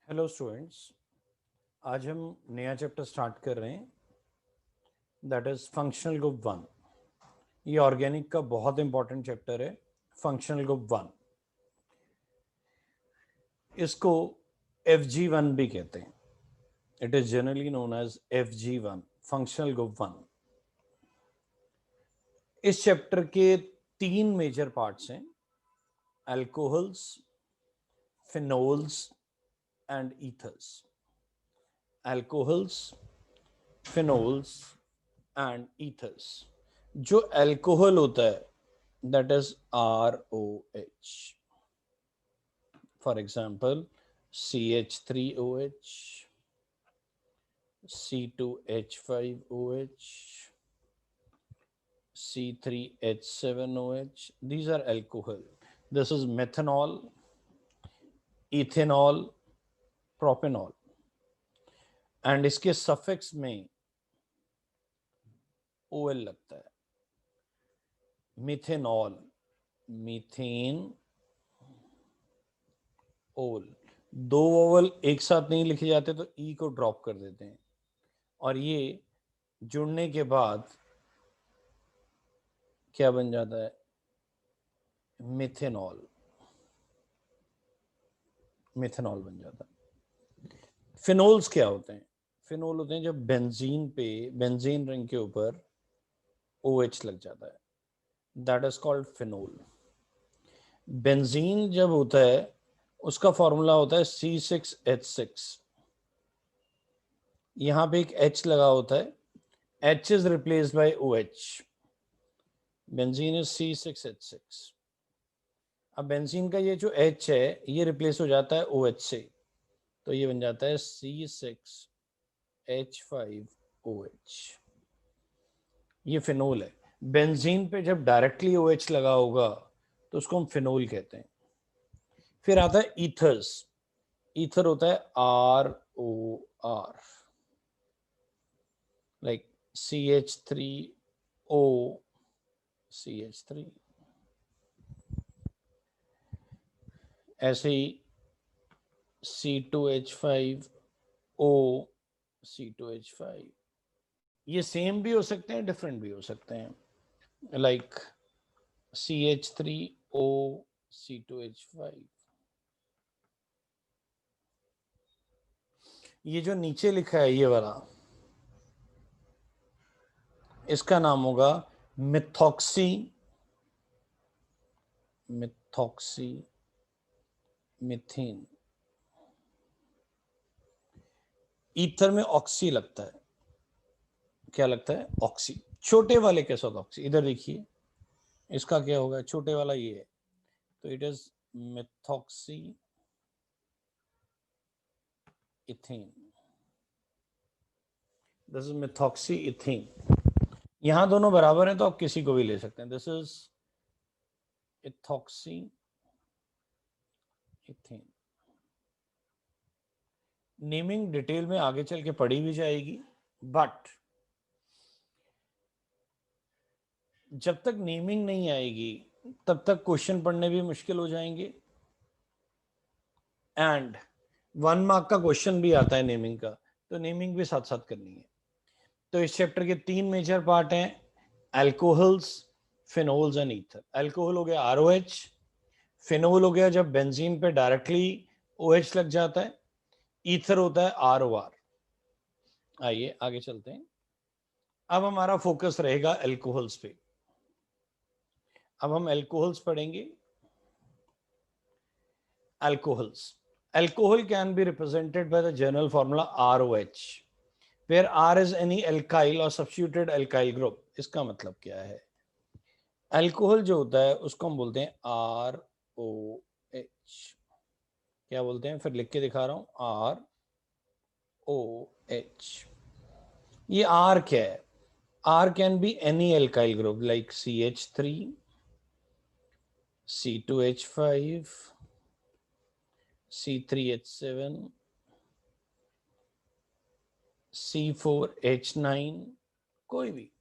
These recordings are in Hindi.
Hello students. आज हम नया चैप्टर स्टार्ट कर रहे हैं, that is functional group one. ये ऑर्गेनिक का बहुत इंपॉर्टेंट चैप्टर है, फंक्शनल ग्रुप वन। इसको FG1 भी कहते हैं। It is generally known as FG1, functional group one. इस चैप्टर के तीन मेजर पार्ट्स हैं, alcohols, phenols and ethers. Alcohols, phenols and ethers. जो अल्कोहल होता है that is ROH। For example CH3OH, C2H5OH, C3H7OH. These are alcohol. This is methanol, ethanol, propanol. And इसके सफिक्स में OL लगता है। मिथेनॉल, मीथेन, ओल। दो वोवल एक साथ नहीं लिखे जाते तो ई को ड्रॉप कर देते हैं, और ये जुड़ने के बाद क्या बन जाता है? मिथेनॉल। मिथेनॉल बन जाता है। फिनोल्स क्या होते हैं? फिनोल होते हैं जब बेंजीन पे, बेंजीन रिंग के ऊपर OH लग जाता है, that is called phenol. Benzene जब होता है उसका फॉर्मूला होता है C6H6। यहां पे एक H लगा होता है, H is replaced by OH। Benzene is C6H6। अब बेंजीन का ये जो H है ये रिप्लेस हो जाता है OH से, तो ये बन जाता है C6H5OH। ये फिनोल है। बेंजीन पे जब डायरेक्टली OH लगा होगा तो उसको हम फिनोल कहते हैं। फिर आता है ईथर्स। ईथर होता है ROR, लाइक CH3O, CH3। ऐसे ही C2H5O, C2H5। ये सेम भी हो सकते हैं, डिफरेंट भी हो सकते हैं, लाइक CH3O, C2H5। ये जो नीचे लिखा है ये वाला, इसका नाम होगा मिथॉक्सी, मिथॉक्सी मिथेन। ईथर में ऑक्सी लगता है। क्या लगता है? ऑक्सी। छोटे वाले के साथ ऑक्सी। इधर देखिए इसका क्या होगा, छोटे वाला ये है, तो it is methoxy ethane. This is methoxy ethane. यहां दोनों बराबर हैं तो आप किसी को भी ले सकते हैं। This is ethoxy ethane. Naming detail में आगे चल के पढ़ी भी जाएगी, बट जब तक नेमिंग नहीं आएगी तब तक क्वेश्चन पढ़ने भी मुश्किल हो जाएंगे, एंड 1 मार्क का क्वेश्चन भी आता है नेमिंग का, तो नेमिंग भी साथ साथ करनी है। तो इस चैप्टर के तीन मेजर पार्ट हैं, alcohols, phenols and ether. Alcohol हो गया ROH, फिनोल हो गया जब बेंजीन पे डायरेक्टली OH लग जाता है, ईथर होता है ROR। आइए आगे चलते हैं। अब हमारा फोकस रहेगा अल्कोहल्स पे। अब हम अल्कोहल्स पढ़ेंगे। Alcohols, alcohol can be represented by the general formula ROH, where R is any alkyl or substituted alkyl group। इसका मतलब क्या है? अल्कोहल जो होता है उसको हम बोलते हैं ROH। क्या बोलते हैं? फिर लिख के दिखा रहा हूं, ROH। ये R क्या है? R can be any alkyl group like CH3, C2H5, C3H7, C4H9, कोई भी।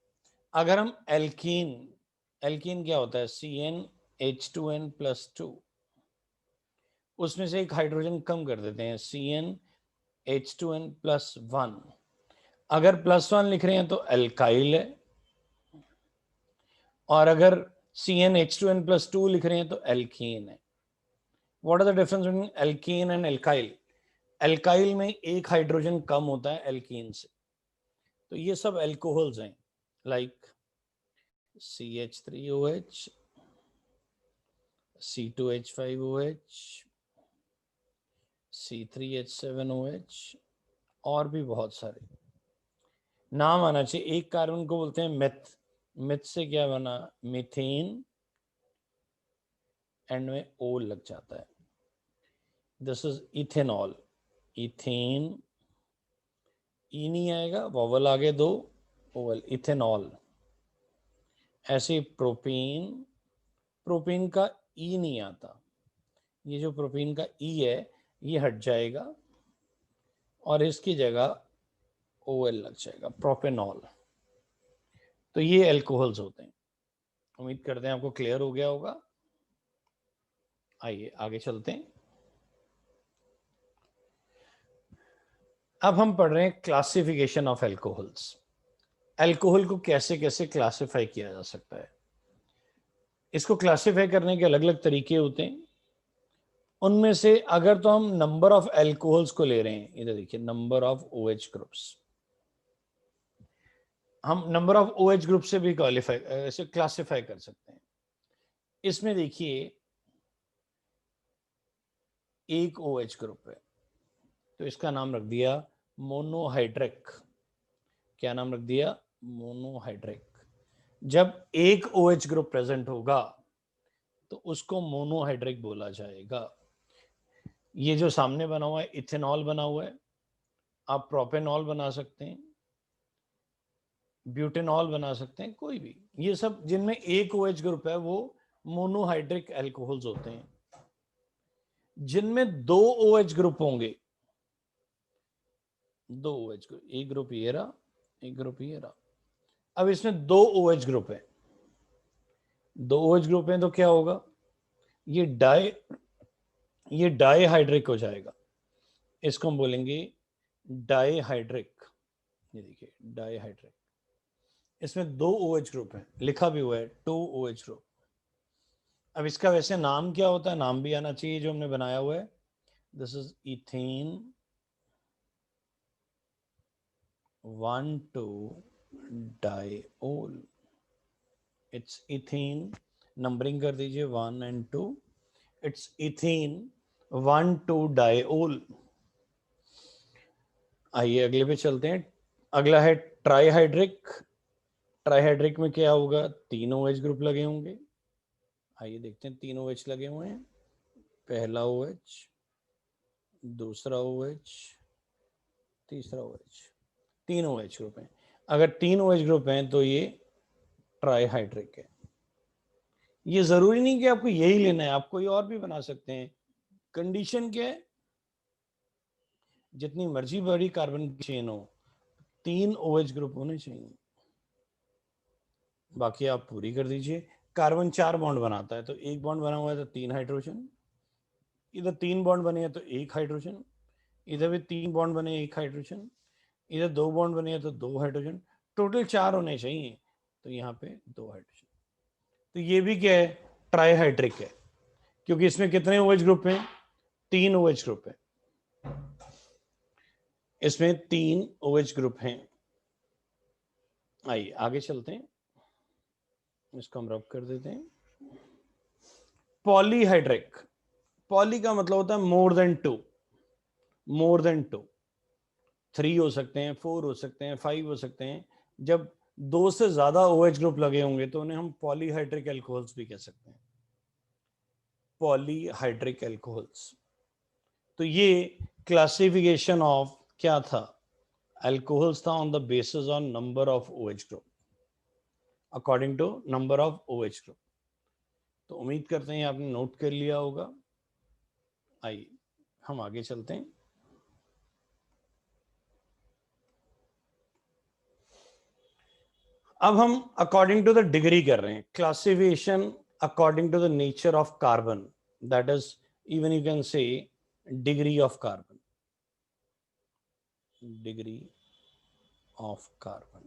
अगर हम एल्कीन, एल्कीन क्या होता है? CnH2n+2। उसमें से एक हाइड्रोजन कम कर देते हैं, CnH2n+1। अगर +1 लिख रहे हैं तो एल्काइल है, और अगर CnH2n+2 लिख रहे हैं तो एल्कीन है। What are the difference between alkene and alkyl? Alkyl में एक हाइड्रोजन कम होता है एल्कीन से। तो ये सब एल्कोहल्स हैं, लाइक CH3OH, C2H5OH, C3H7OH, और भी बहुत सारे नाम आना चाहिए। एक कार्बन को बोलते हैं मेथ। मेथ से क्या बना? मीथेन, एंड में ओ लग जाता है। This is ethanol. इथेन, ई नहीं आएगा, वॉवल आगे दो, ओवल, इथेनॉल। ऐसे प्रोपेन, प्रोपेन का ई नहीं आता, ये जो प्रोपेन का ई है ये हट जाएगा और इसकी जगह ओएल लग जाएगा, प्रोपेनॉल। तो ये एल्कोहल्स होते हैं। उम्मीद करते हैं आपको क्लियर हो गया होगा। आइए आगे चलते हैं। अब हम पढ़ रहे हैं क्लासिफिकेशन ऑफ एल्कोहल्स। एल्कोहल को कैसे कैसे क्लासिफाई किया जा सकता है। इसको क्लासिफाई करने के अलग अलग तरीके होते हैं। उनमें से अगर तो हम नंबर ऑफ एल्कोहल्स को ले रहे हैं, इधर देखिए, नंबर ऑफ OH ग्रुप्स, हम नंबर ऑफ OH ग्रुप से भी क्लासिफाई कर सकते हैं। इसमें देखिए एक OH ग्रुप है तो इसका नाम रख दिया मोनोहाइड्रिक। क्या नाम रख दिया? मोनोहाइड्रिक। जब एक OH ग्रुप प्रेजेंट होगा तो उसको मोनोहाइड्रिक बोला जाएगा। ये जो सामने बना हुआ है इथेनॉल बना हुआ है, आप प्रोपेनॉल बना सकते हैं, ब्यूटेनॉल बना सकते हैं, कोई भी। ये सब जिनमें एक OH ग्रुप है वो मोनोहाइड्रिक एल्कोहल्स होते हैं। जिनमें दो OH ग्रुप होंगे, दो OH ग्रुप, एक ग्रुप ये रहा, एक ग्रुप ये रहा। अब इसमें दो OH ग्रुप है, दो OH ग्रुप है तो क्या होगा? ये डाईहाइड्रिक हो जाएगा। इसको हम बोलेंगे डाईहाइड्रिक। ये देखिए डाईहाइड्रिक। इसमें दो OH ग्रुप है, लिखा भी हुआ है 2OH ग्रुप। अब इसका वैसे नाम क्या होता है? नाम भी आना चाहिए जो हमने बनाया हुआ है। दिस इज इथेन 1,2-डाइओल। इट्स इथेन, नंबरिंग कर दीजिए 1 and 2। It's ethane 1,2-डाइओल। आइए अगले पे चलते हैं। अगला है ट्राईहाइड्रिक। ट्राईहाइड्रिक में क्या होगा? तीन OH ग्रुप लगे होंगे। आइए देखते हैं, तीन OH लगे हुए हैं। पहला OH, दूसरा OH, तीसरा OH। तीन OH ग्रुप हैं। अगर तीन OH ग्रुप हैं तो ये ट्राईहाइड्रिक है। ये जरूरी नहीं कि आपको यही लेना है, आप कोई और भी बना सकते हैं। कंडीशन क्या है? जितनी मर्जी बड़ी कार्बन की चेन हो, तीन OH ग्रुप होने चाहिए। बाकी आप पूरी कर दीजिए। कार्बन 4 बॉन्ड बनाता है तो एक बॉन्ड बना हुआ है तो 3 हाइड्रोजन, इधर 3 बॉन्ड बने हैं तो 1 हाइड्रोजन, इधर भी 3 बॉन्ड बने 1 हाइड्रोजन, इधर 2 बॉन्ड बने हैं तो 2 हाइड्रोजन, टोटल 4 होने चाहिए तो यहाँ पे 2 हाइड्रोजन। तो ये भी क्या है? ट्राईहाइड्रिक है, क्योंकि इसमें कितने OH ग्रुप हैं? 3 OH ग्रुप है। इसमें 3 OH ग्रुप हैं। आइए आगे चलते हैं, इसको हम रब कर देते हैं। पॉलीहाइड्रिक। पॉली का मतलब होता है more than two, more than two. 3 हो सकते हैं, 4 हो सकते हैं, 5 हो सकते हैं। जब 2 से ज्यादा OH ग्रुप लगे होंगे तो उन्हें हम पॉलीहाइड्रिक एल्कोहल्स भी कह सकते हैं। Polyhydric alcohols. तो ये क्लासिफिकेशन ऑफ क्या था? एल्कोहल्स था on the basis on number of OH group, according to number of OH group. तो उम्मीद करते हैं आपने नोट कर लिया होगा। आइए हम आगे चलते हैं। अब हम अकॉर्डिंग टू द डिग्री कर रहे हैं, classification according to the nature of carbon, that is even you can say degree of carbon, degree of carbon.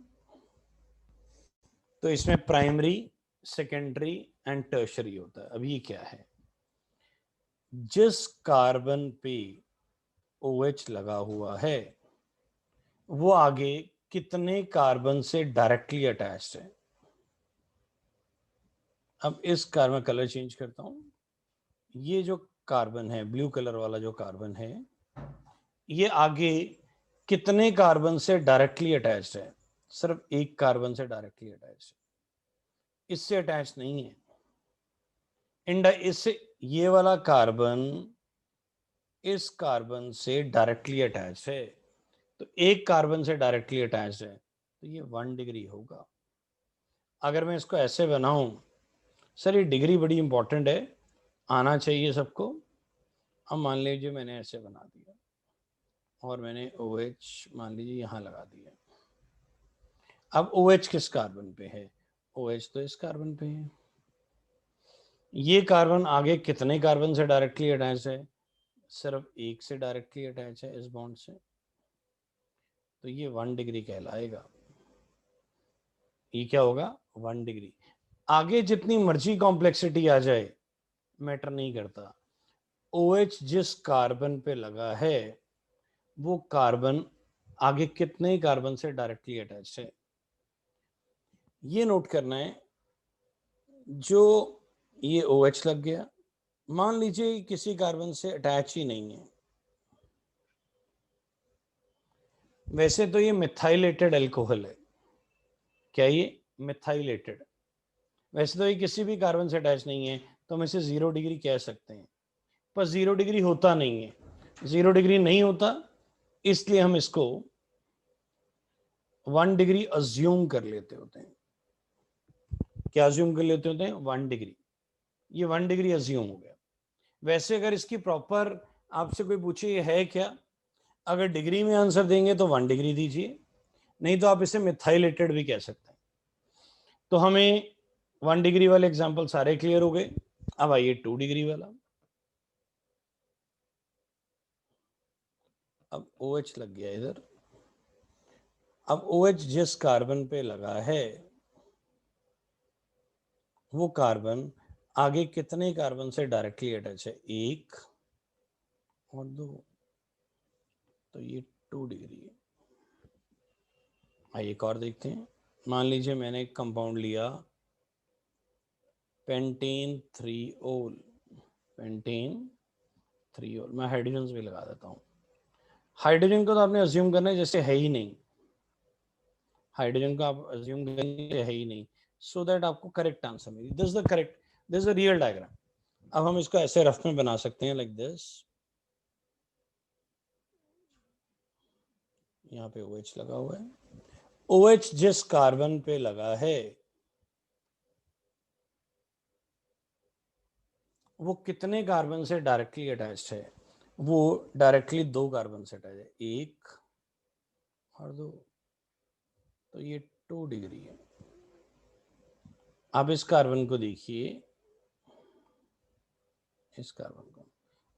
तो इसमें प्राइमरी, सेकेंडरी एंड टर्शरी होता है. अब ये क्या है, जिस कार्बन पे OH लगा हुआ है वो आगे कितने कार्बन से डायरेक्टली अटैच्ड है. अब इस कार्बन में कलर चेंज करता हूं. ये जो कार्बन है, ब्लू कलर वाला जो कार्बन है, ये आगे कितने कार्बन से डायरेक्टली अटैच्ड है. सिर्फ एक कार्बन से डायरेक्टली अटैच्ड है, इससे अटैच नहीं है. इससे ये वाला कार्बन इस कार्बन से डायरेक्टली अटैच है, तो एक कार्बन से डायरेक्टली अटैच है, तो ये 1 डिग्री होगा. अगर मैं इसको ऐसे बनाऊं, सर ये डिग्री बड़ी इंपॉर्टेंट है, आना चाहिए सबको. अब मान लीजिए मैंने ऐसे बना दिया और मैंने OH मान लीजिए यहां लगा दिया. अब OH किस कार्बन पे है, OH तो इस कार्बन पे है. ये कार्बन आगे कितने कार्बन से डायरेक्टली अटैच है, सिर्फ एक से डायरेक्टली अटैच है इस बॉन्ड से, तो ये 1 डिग्री कहलाएगा. ये क्या होगा, 1 डिग्री. आगे जितनी मर्जी कॉम्प्लेक्सिटी आ जाए मैटर नहीं करता, OH जिस कार्बन पे लगा है वो कार्बन आगे कितने कार्बन से डायरेक्टली अटैच है. ये नोट करना है. जो ये OH लग गया, मान लीजिए किसी कार्बन से अटैच ही नहीं है, वैसे तो ये मिथाइलेटेड अल्कोहल है. क्या ये मिथाइलेटेड, वैसे तो ये किसी भी कार्बन से अटैच नहीं है, तो हम इसे 0 डिग्री कह सकते हैं. पर 0 डिग्री होता नहीं है. 0 डिग्री नहीं होता, इसलिए हम इसको 1 डिग्री अज्यूम कर लेते होते हैं. क्या अज्यूम कर लेते होते हैं, 1 डिग्री. ये 1 डिग्री अज्यूम हो गया. वैसे अगर इसकी प्रॉपर आपसे कोई पूछे ये है क्या, अगर डिग्री में आंसर देंगे तो 1 डिग्री दीजिए, नहीं तो आप इसे मिथाइलेटेड भी कह सकते हैं. तो हमें 1 डिग्री वाले एग्जाम्पल सारे क्लियर हो गए. अब आइए 2 डिग्री वाला. अब OH लग गया इधर. अब OH जिस कार्बन पे लगा है वो कार्बन आगे कितने कार्बन से डायरेक्टली अटैच है, 1 और 2, तो ये 2 डिग्री है. आइए एक और देखते हैं. मान लीजिए मैंने एक कंपाउंड लिया पेंटेन 3-ol, पेंटेन 3-ol. मैं हाइड्रोजन भी लगा देता हूँ. हाइड्रोजन को तो आपने अज्यूम करना है जैसे है ही नहीं, हाइड्रोजन को आप अज्यूम करेंगे है ही नहीं, सो दैट आपको करेक्ट आंसर मिले. This the correct, this the real diagram. अब हम इसको ऐसे रफ में बना सकते हैं लाइक दिस. यहाँ पे OH लगा हुआ है. OH जिस कार्बन पे लगा है वो कितने कार्बन से डायरेक्टली अटैच्ड है, वो डायरेक्टली 2 कार्बन से अटैच है, 1 और 2, तो ये 2 डिग्री है. आप इस कार्बन को देखिए, इस कार्बन को,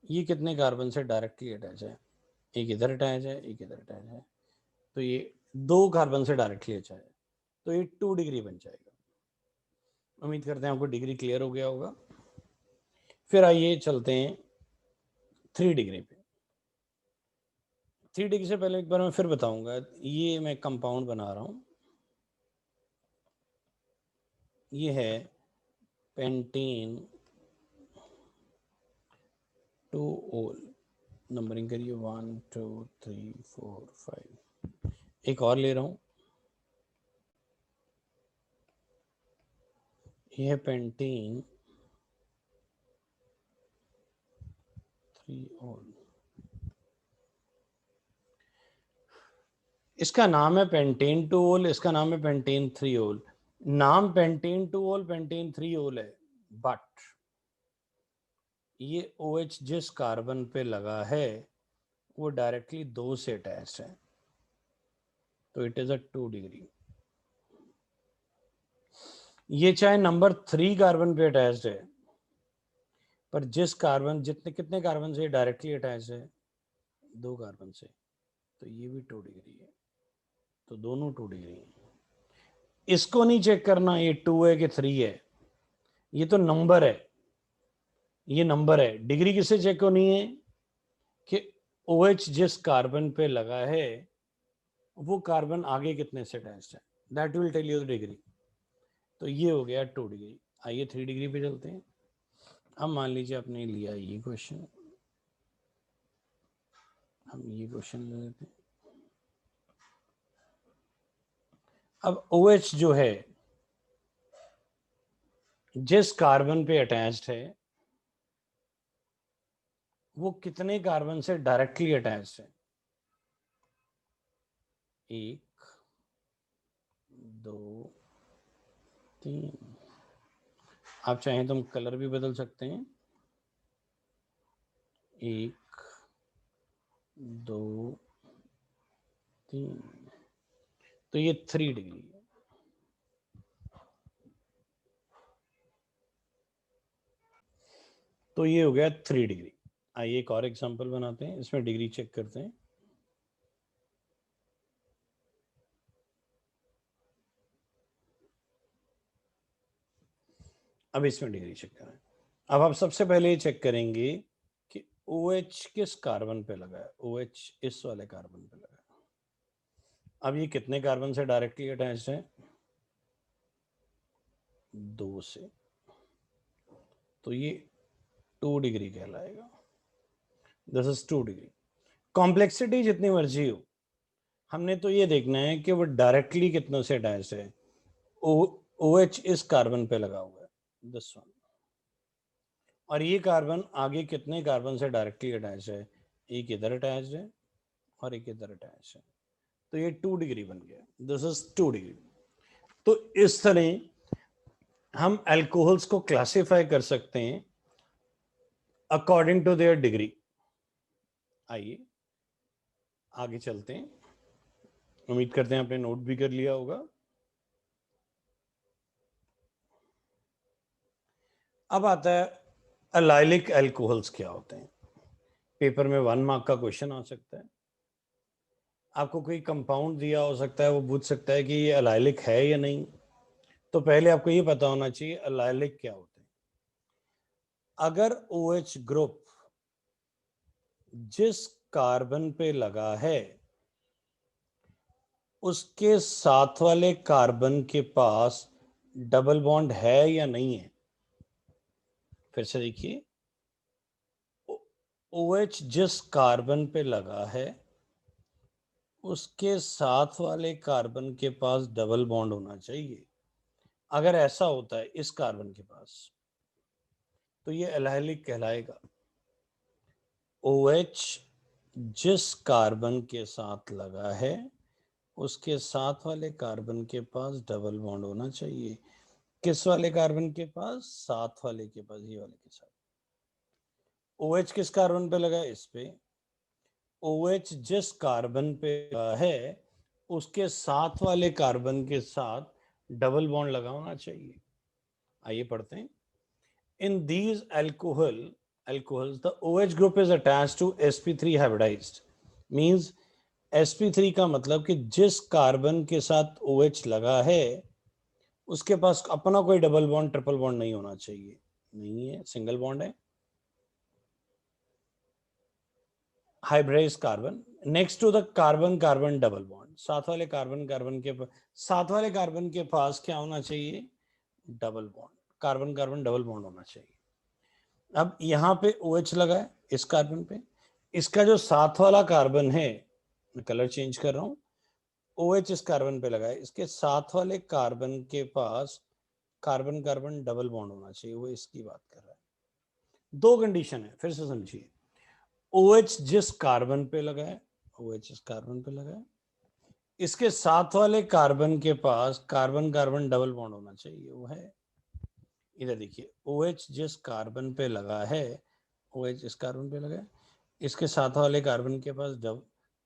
ये कितने कार्बन से डायरेक्टली अटैच है, एक इधर अटैच है, एक इधर अटैच है, तो ये 2 कार्बन से डायरेक्टली अटैच है, तो ये 2 डिग्री बन जाएगा. उम्मीद करते हैं आपको डिग्री क्लियर हो गया होगा. फिर आइए चलते हैं 3 डिग्री पे. 3 डिग्री से पहले एक बार मैं फिर बताऊंगा, ये मैं कंपाउंड बना रहा हूं. ये है पेंटेन 2-ol. नंबरिंग करिए 1 2 3 4 5. एक और ले रहा हूं, ये है पेंटेन 3-ol. इसका नाम है पेंटेन 2-ol, इसका नाम है पेंटेन 3-ol. नाम पेंटेन 2-ol पेंटेन 3-ol है, बट ये OH जिस कार्बन पे लगा है वो डायरेक्टली 2 से अटैच है, तो इट इज अ 2 डिग्री. ये चाहे नंबर 3 कार्बन पे अटैच्ड है, पर जिस कार्बन जितने कितने कार्बन से डायरेक्टली अटैच है, 2 कार्बन से, तो ये भी 2 डिग्री है, तो दोनों 2 डिग्री है। इसको नहीं चेक करना ये 2 है कि 3 है, ये तो नंबर है, ये नंबर है। डिग्री किससे चेक होनी है कि OH जिस कार्बन पे लगा है वो कार्बन आगे कितने से अटैच्ड है, that will tell you the degree. तो ये हो गया 2 डिग्री। आइए 3 डिग्री पे चलते हैं। अब मान लीजिए आपने लिया ये क्वेश्चन, हम ये क्वेश्चन ले लेते हैं। अब OH जो है जिस कार्बन पे अटैच्ड है वो कितने कार्बन से डायरेक्टली अटैच्ड है, 1 2 3। आप चाहें तो हम कलर भी बदल सकते हैं, 1 2 3, तो ये 3 डिग्री है। तो ये हो गया 3 डिग्री। आइए एक और एग्जांपल बनाते हैं, इसमें डिग्री चेक करते हैं। अब इसमें डिग्री चेक करें। अब आप सबसे पहले ये चेक करेंगे कि OH किस कार्बन पे लगा है, OH इस वाले कार्बन पे लगा है। अब ये कितने कार्बन से डायरेक्टली अटैच्ड है, 2 से, तो ये 2 डिग्री कहलाएगा। This is 2 degree. कॉम्प्लेक्सिटी जितनी मर्जी हो, हमने तो ये देखना है कि वो डायरेक्टली कितनों से अटैच्ड है। OH इस कार्बन पे लगा हुआ है, दिस वन, और ये कार्बन आगे कितने कार्बन से डायरेक्टली अटैच है, एक इधर अटैच है और एक इधर अटैच है, तो ये 2 डिग्री बन गया। This is 2 degree. तो इस तरह हम अल्कोहल्स को क्लासिफाई कर सकते हैं अकॉर्डिंग टू देयर डिग्री। आइए आगे चलते हैं, उम्मीद करते हैं आपने नोट भी कर लिया होगा। अब आता है अलाइलिक अल्कोहल्स क्या होते हैं। पेपर में 1 मार्क का क्वेश्चन आ सकता है, आपको कोई कंपाउंड दिया हो सकता है, वो पूछ सकता है कि ये अलाइलिक है या नहीं। तो पहले आपको ये पता होना चाहिए अलाइलिक क्या होते हैं। अगर OH ग्रुप जिस कार्बन पे लगा है उसके साथ वाले कार्बन के पास डबल बॉन्ड है या नहीं है। फिर से देखिए, OH जिस कार्बन पे लगा है उसके साथ वाले कार्बन के पास डबल बॉन्ड होना चाहिए। अगर ऐसा होता है इस कार्बन के पास, तो ये एल्काइलिक कहलाएगा। OH जिस कार्बन के साथ लगा है उसके साथ वाले कार्बन के पास डबल बॉन्ड होना चाहिए। किस वाले कार्बन के पास, साथ वाले के पास, ये वाले के साथ। OH किस कार्बन पे लगा है, इस पे। OH जिस कार्बन पे लगा है उसके साथ वाले कार्बन के साथ डबल बॉन्ड लगा होना चाहिए। आइए पढ़ते हैं। In these alcohols, the OH group is attached to sp3 hybridized. Means sp3 का मतलब कि जिस कार्बन के साथ OH लगा है उसके पास अपना कोई डबल बॉन्ड ट्रिपल बॉन्ड नहीं होना चाहिए। नहीं है, सिंगल बॉन्ड है। Hybridized carbon next to the carbon carbon double bond, साथ वाले कार्बन के पास क्या होना चाहिए, double bond, carbon carbon double bond होना चाहिए। अब यहाँ पे OH लगा है इस कार्बन पे, इसका जो साथ वाला कार्बन है, मैं कलर चेंज कर रहा हूँ, OH इस कार्बन पे लगा है, इसके साथ वाले कार्बन के पास कार्बन कार्बन डबल बॉन्ड होना चाहिए, वो इसकी बात कर रहा है। दो कंडीशन है, फिर से समझिए। OH जिस कार्बन पे लगा है, OH इस कार्बन पे लगा है, इसके साथ वाले कार्बन के पास कार्बन कार्बन डबल बॉन्ड होना चाहिए, वो है। इधर देखिए, OH जिस कार्बन पे लगा है, OH इस कार्बन पे लगा है, इसके साथ वाले कार्बन के पास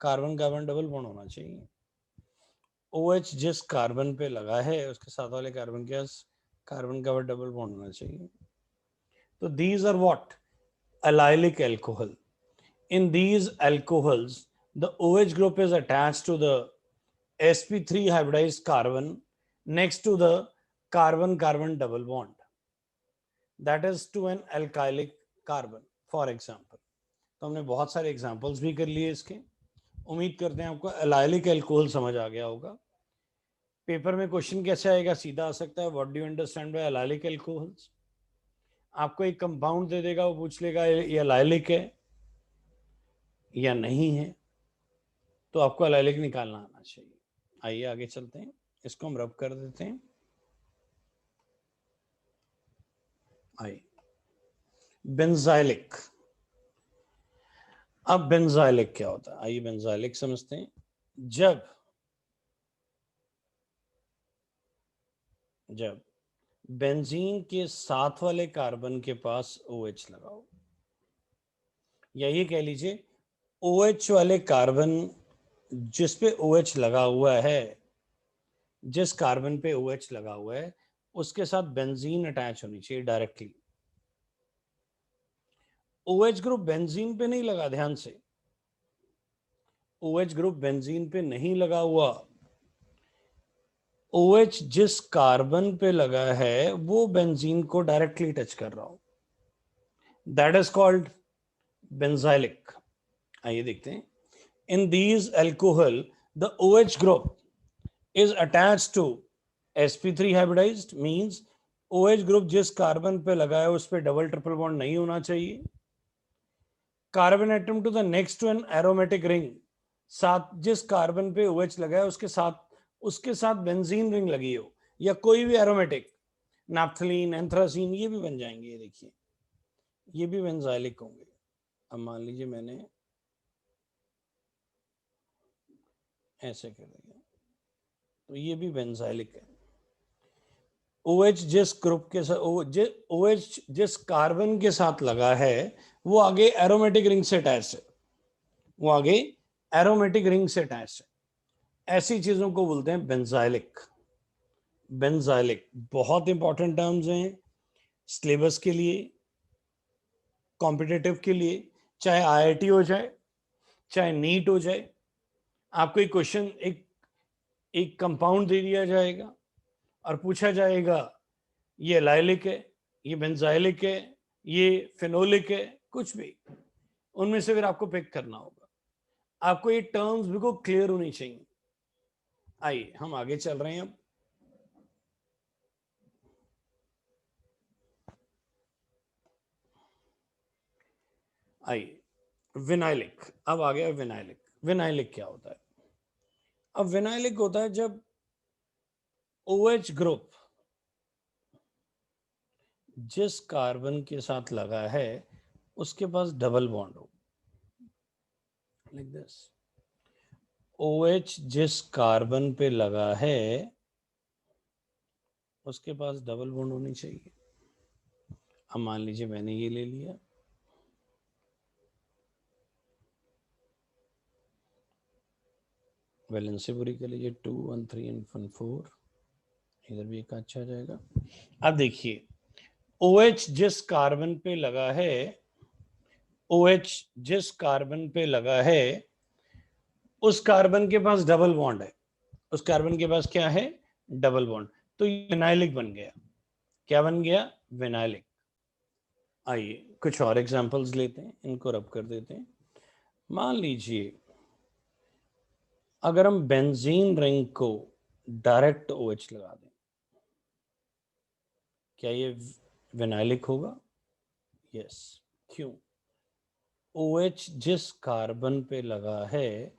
कार्बन कार्बन डबल बॉन्ड होना चाहिए। OH जिस कार्बन पे लगा है उसके साथ वाले कार्बन के पास कार्बन कार्बन डबल बॉन्ड होना चाहिए। तो these are what? Allylic alcohol. In these alcohols, the OH group is attached to the sp3 hybridized carbon next to the carbon-carbon double bond. That is to an alkylic carbon, for example. तो हमने बहुत सारे एग्जांपल्स भी कर लिए इसके. उम्मीद करते हैं आपको एलाइलिक अल्कोहल समझ आ गया होगा. पेपर में क्वेश्चन कैसे आएगा? सीधा आ सकता है, what do you understand by allylic alcohols. आपको एक कंपाउंड दे देगा, वो पूछ लेगा ये एलाइलिक है या नहीं है, तो आपको एलाइलिक निकालना आना चाहिए. आइए आगे चलते हैं, इसको हम रब कर देते हैं. आइए, बेंजाइलिक. अब बेंजाइलिक क्या होता है? आइए बेंजाइलिक समझते हैं. जब बेंजीन के साथ वाले कार्बन के पास OH लगाओ, या ये कह लीजिए OH वाले कार्बन जिस पे OH लगा हुआ है, जिस कार्बन पे OH लगा हुआ है उसके साथ बेंजीन अटैच होनी चाहिए डायरेक्टली. OH ग्रुप बेंजीन पे नहीं लगा, ध्यान से. OH ग्रुप बेंजीन पे नहीं लगा हुआ. OH जिस कार्बन पे लगा है वो बेंजीन को डायरेक्टली टच कर रहा हो. That is called benzylic. आइए देखते हैं. In these alcohol the OH group is attached to sp3 hybridized, means OH group जिस कार्बन पे लगा है उस पे डबल ट्रिपल बॉन्ड नहीं होना चाहिए. Carbon atom to the next to an aromatic ring, साथ जिस कार्बन पे OH लगा है उसके साथ बेंजीन रिंग लगी हो, या कोई भी एरोमेटिक, नैप्थलीन, एंथ्रासीन, ये भी बन जाएंगे. ये देखिए, ये भी बेंजाइलिक होंगे. अब मान लीजिए मैंने ऐसे कर दिया, तो ये भी बेंजाइलिक है. OH जिस ग्रुप के साथ OH जिस कार्बन के साथ लगा है वो आगे एरोमेटिक रिंग से अटैच है, वो आगे एरोमेटिक रिंग से अटैच है. ऐसी चीजों को बोलते हैं बेंजाइलिक. बेंजाइलिक बहुत इंपॉर्टेंट टर्म्स हैं सिलेबस के लिए, कॉम्पिटिटिव के लिए. चाहे IIT हो जाए, चाहे नीट हो जाए, आपको एक क्वेश्चन, एक कंपाउंड दे दिया जाएगा और पूछा जाएगा ये एलाइलिक है, ये बेंजाइलिक है, ये फिनोलिक है, कुछ भी उनमें से फिर आपको पिक करना होगा. आपको ये टर्म्स बिल्कुल क्लियर होनी चाहिए. आइए हम आगे चल रहे हैं. अब आइए विनाइलिक. अब आ गया विनाइलिक. विनाइलिक क्या होता है? अब विनाइलिक होता है जब OH ग्रुप जिस कार्बन के साथ लगा है उसके पास डबल बॉन्ड हो, लाइक दिस. OH जिस कार्बन पे लगा है उसके पास डबल बॉन्ड होनी चाहिए. अब मान लीजिए मैंने ये ले लिया, वैलेंस से पूरी कर लीजिए, 2 1 3 एंड 1 4. इधर भी एक अच्छा जाएगा. अब देखिए OH जिस कार्बन पे लगा है, OH जिस कार्बन पे लगा है उस कार्बन के पास डबल बॉन्ड है. उस कार्बन के पास क्या है? Double bond. तो ये विनाइलिक बन गया. क्या बन गया? विनाइलिक. आइए कुछ और एग्जांपल्स लेते हैं, इनको रब कर देते हैं. मान लीजिए अगर हम बेंजीन रिंग को डायरेक्ट OH लगा दें, क्या ये विनाइलिक होगा? यस. क्यों? OH जिस कार्बन पे लगा है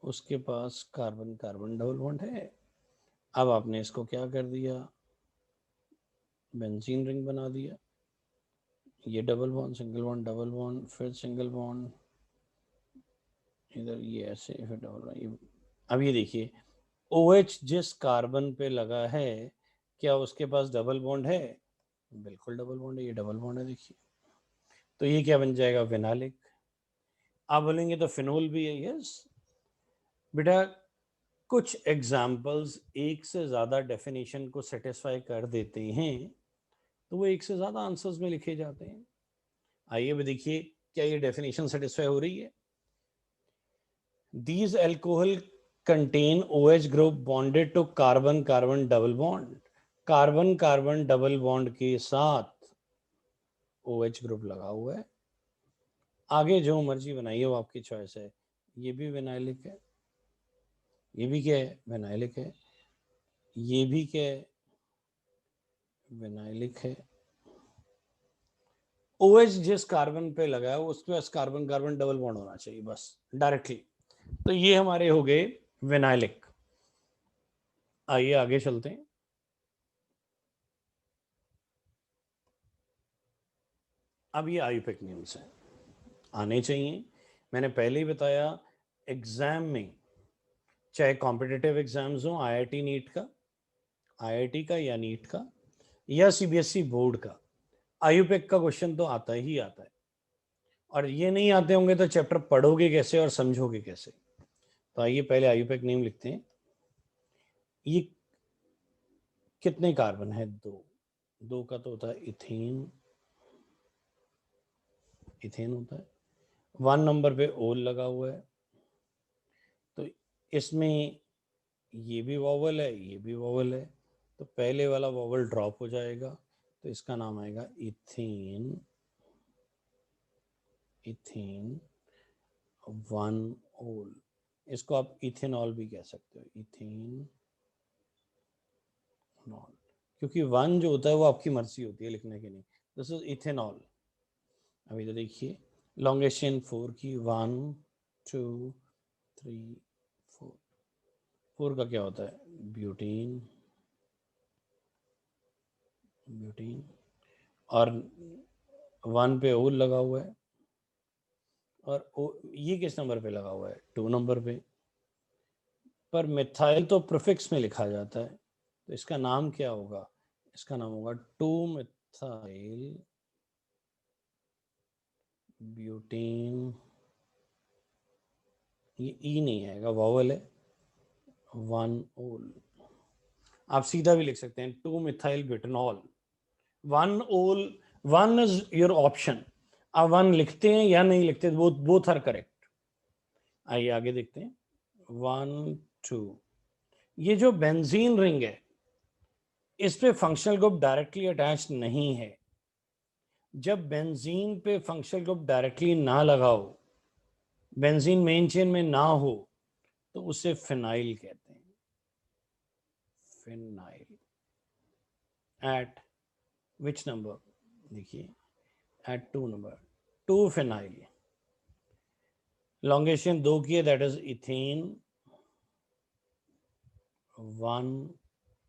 उसके पास कार्बन कार्बन डबल बॉन्ड है. अब आपने इसको क्या कर दिया? बेंजीन रिंग बना दिया. ये double bond, single bond, double bond, फिर सिंगल बॉन्ड, इधर ये ऐसे, फिर डबल बॉन्ड. अब ये देखिए OH जिस कार्बन पे लगा है क्या उसके पास डबल बॉन्ड है? बिल्कुल डबल बॉन्ड है. ये डबल बॉन्ड है, देखिए. तो ये क्या बन जाएगा? विनाइलिक. आप बोलेंगे तो फिनोल भी है. यस बेटा, कुछ एग्जाम्पल्स एक से ज्यादा डेफिनेशन को सेटिस्फाई कर देते हैं, तो वो एक से ज्यादा आंसर्स में लिखे जाते हैं। आइए अब देखिए क्या ये डेफिनेशन सेटिस्फाई हो रही है। These alcohol contain OH group bonded to carbon carbon double bond। Carbon carbon double bond के साथ OH ग्रुप लगा हुआ है। आगे जो मर्जी बनाइए वो आपकी चॉइस है। ये भी विनाइलिक है, ये भी क्या है, विनाइलिक है, ये भी क्या है, विनाइलिक है। OH जिस कार्बन पे लगा है उसके पास कार्बन कार्बन डबल बॉन्ड होना चाहिए बस डायरेक्टली। तो ये हमारे हो गए विनाइलिक। आइए आगे चलते हैं। अब ये आयुपेक नेम्स हैं, आने चाहिए। मैंने पहले ही बताया एग्जाम में, चाहे कॉम्पिटिटिव एग्जाम्स हो, आईआईटी नीट का, आईआईटी का या नीट का या सीबीएसई बोर्ड का, आयुपेक का क्वेश्चन तो आता ही आता है। और ये नहीं आते होंगे तो चैप्टर पढ़ोगे कैसे और समझोगे कैसे। तो आइए पहले आयुपेक नेम लिखते हैं। ये कितने कार्बन है? दो। दो का तो होता है इथेन, इथेन होता है। 1 नंबर पे ओल लगा हुआ है, तो इसमें ये भी वॉवल है, ये भी वॉवल है, तो पहले वाला वॉवल ड्रॉप हो जाएगा, तो इसका नाम आएगा इथेन, इथेन 1 ओल। इसको आप इथेनॉल भी कह सकते हो, इथेनॉल, क्योंकि 1 जो होता है वो आपकी मर्जी होती है लिखने की नहीं। This is ethanol. अभी तो देखिए लॉन्गेस्ट चेन 4 की, 1 2 3 4। 4 का क्या होता है? Butene, butene. और 1 पे ओल लगा हुआ है, और ये किस नंबर पे लगा हुआ है? 2 नंबर पे। पर मिथाइल तो प्रीफिक्स में लिखा जाता है, तो इसका नाम क्या होगा? इसका नाम होगा 2 मिथाइल ब्यूटेन। ये ई नहीं आएगा, वॉवल है, 1 ओल। आप सीधा भी लिख सकते हैं 2 मिथाइल ब्यूटेनॉल, 1 ओल। 1 इज योर ऑप्शन, आप 1 लिखते हैं या नहीं लिखते, बोथ आर करेक्ट। आइए आगे देखते हैं। 1 2। ये जो बेंजीन रिंग है इस पे फंक्शनल ग्रुप डायरेक्टली अटैच नहीं है। जब बेंजीन पे फंक्शनल ग्रुप डायरेक्टली ना लगाओ, बेंजीन मेन चेन में ना हो, तो उसे फिनाइल कहते हैं, फिनाइल। Eight which number? देखिए एट 2 नंबर, 2 फिनाइल। लॉन्गेशन 2 की है, दैट इज इथेन 1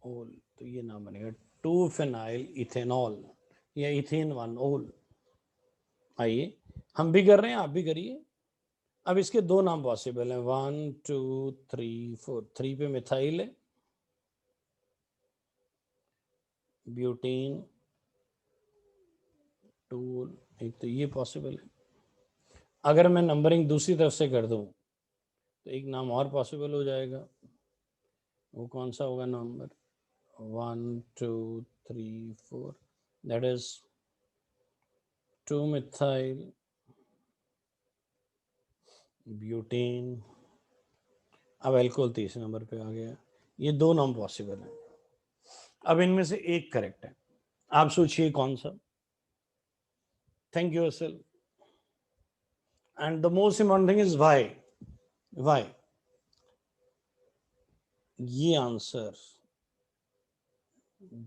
ओल, तो ये नाम बनेगा 2 फिनाइल इथेनॉल या इथेन 1 ओल। आइए हम भी कर रहे हैं, आप भी करिए। अब इसके 2 नाम पॉसिबल हैं, 1 2 3 4। 3 पे मिथाइल है, ब्यूटेन 2, एक तो ये पॉसिबल है। अगर मैं नंबरिंग दूसरी तरफ से कर दूं तो एक नाम और पॉसिबल हो जाएगा। वो कौन सा होगा number? 1 2 3 4, that is 2 methyl butane. अब एल्कोहल तीसरे नंबर पे आ गया। ये 2 नाम पॉसिबल है। अब इनमें से एक करेक्ट है, आप सोचिए कौन सा। Thank you yourself. And the most important thing is why. Why? ये आंसर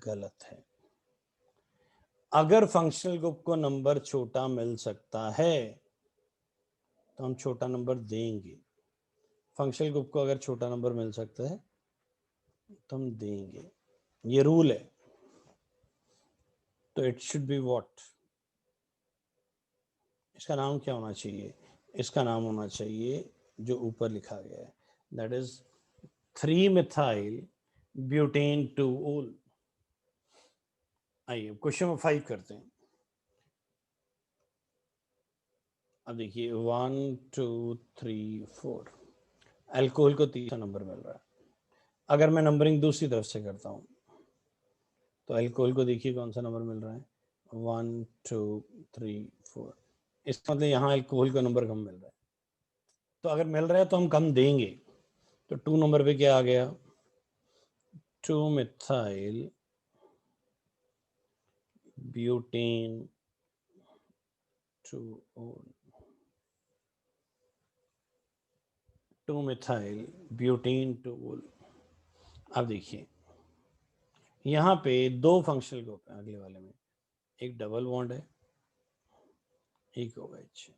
गलत है। अगर फंक्शनल ग्रुप को नंबर छोटा मिल सकता है तो हम छोटा नंबर देंगे। फंक्शनल ग्रुप को अगर छोटा नंबर मिल सकता है तो हम देंगे, ये रूल है। तो इट शुड बी व्हाट? इसका नाम क्या होना चाहिए? इसका नाम होना चाहिए जो ऊपर लिखा गया है, दैट इज 3 मिथाइल ब्यूटेन 2 ओल। आइए क्वेश्चन नंबर 5 करते हैं। अब देखिए 1 2 3 4, अल्कोहल को तीसरा नंबर मिल रहा है। अगर मैं नंबरिंग दूसरी तरफ से करता हूं तो अल्कोहल को देखिए कौन सा नंबर मिल रहा है, 1 2 3 4, इसका मतलब यहाँ अल्कोहल का नंबर कम मिल रहा है। तो अगर मिल रहा है तो हम कम देंगे। तो 2 नंबर पे क्या आ गया, 2 मिथाइल ब्यूटेन 2 मिथाइल ब्यूटेन 2। अब देखिए यहाँ पे दो फंक्शनल ग्रुप है अगले वाले में, एक डबल बॉन्ड है, एक OH।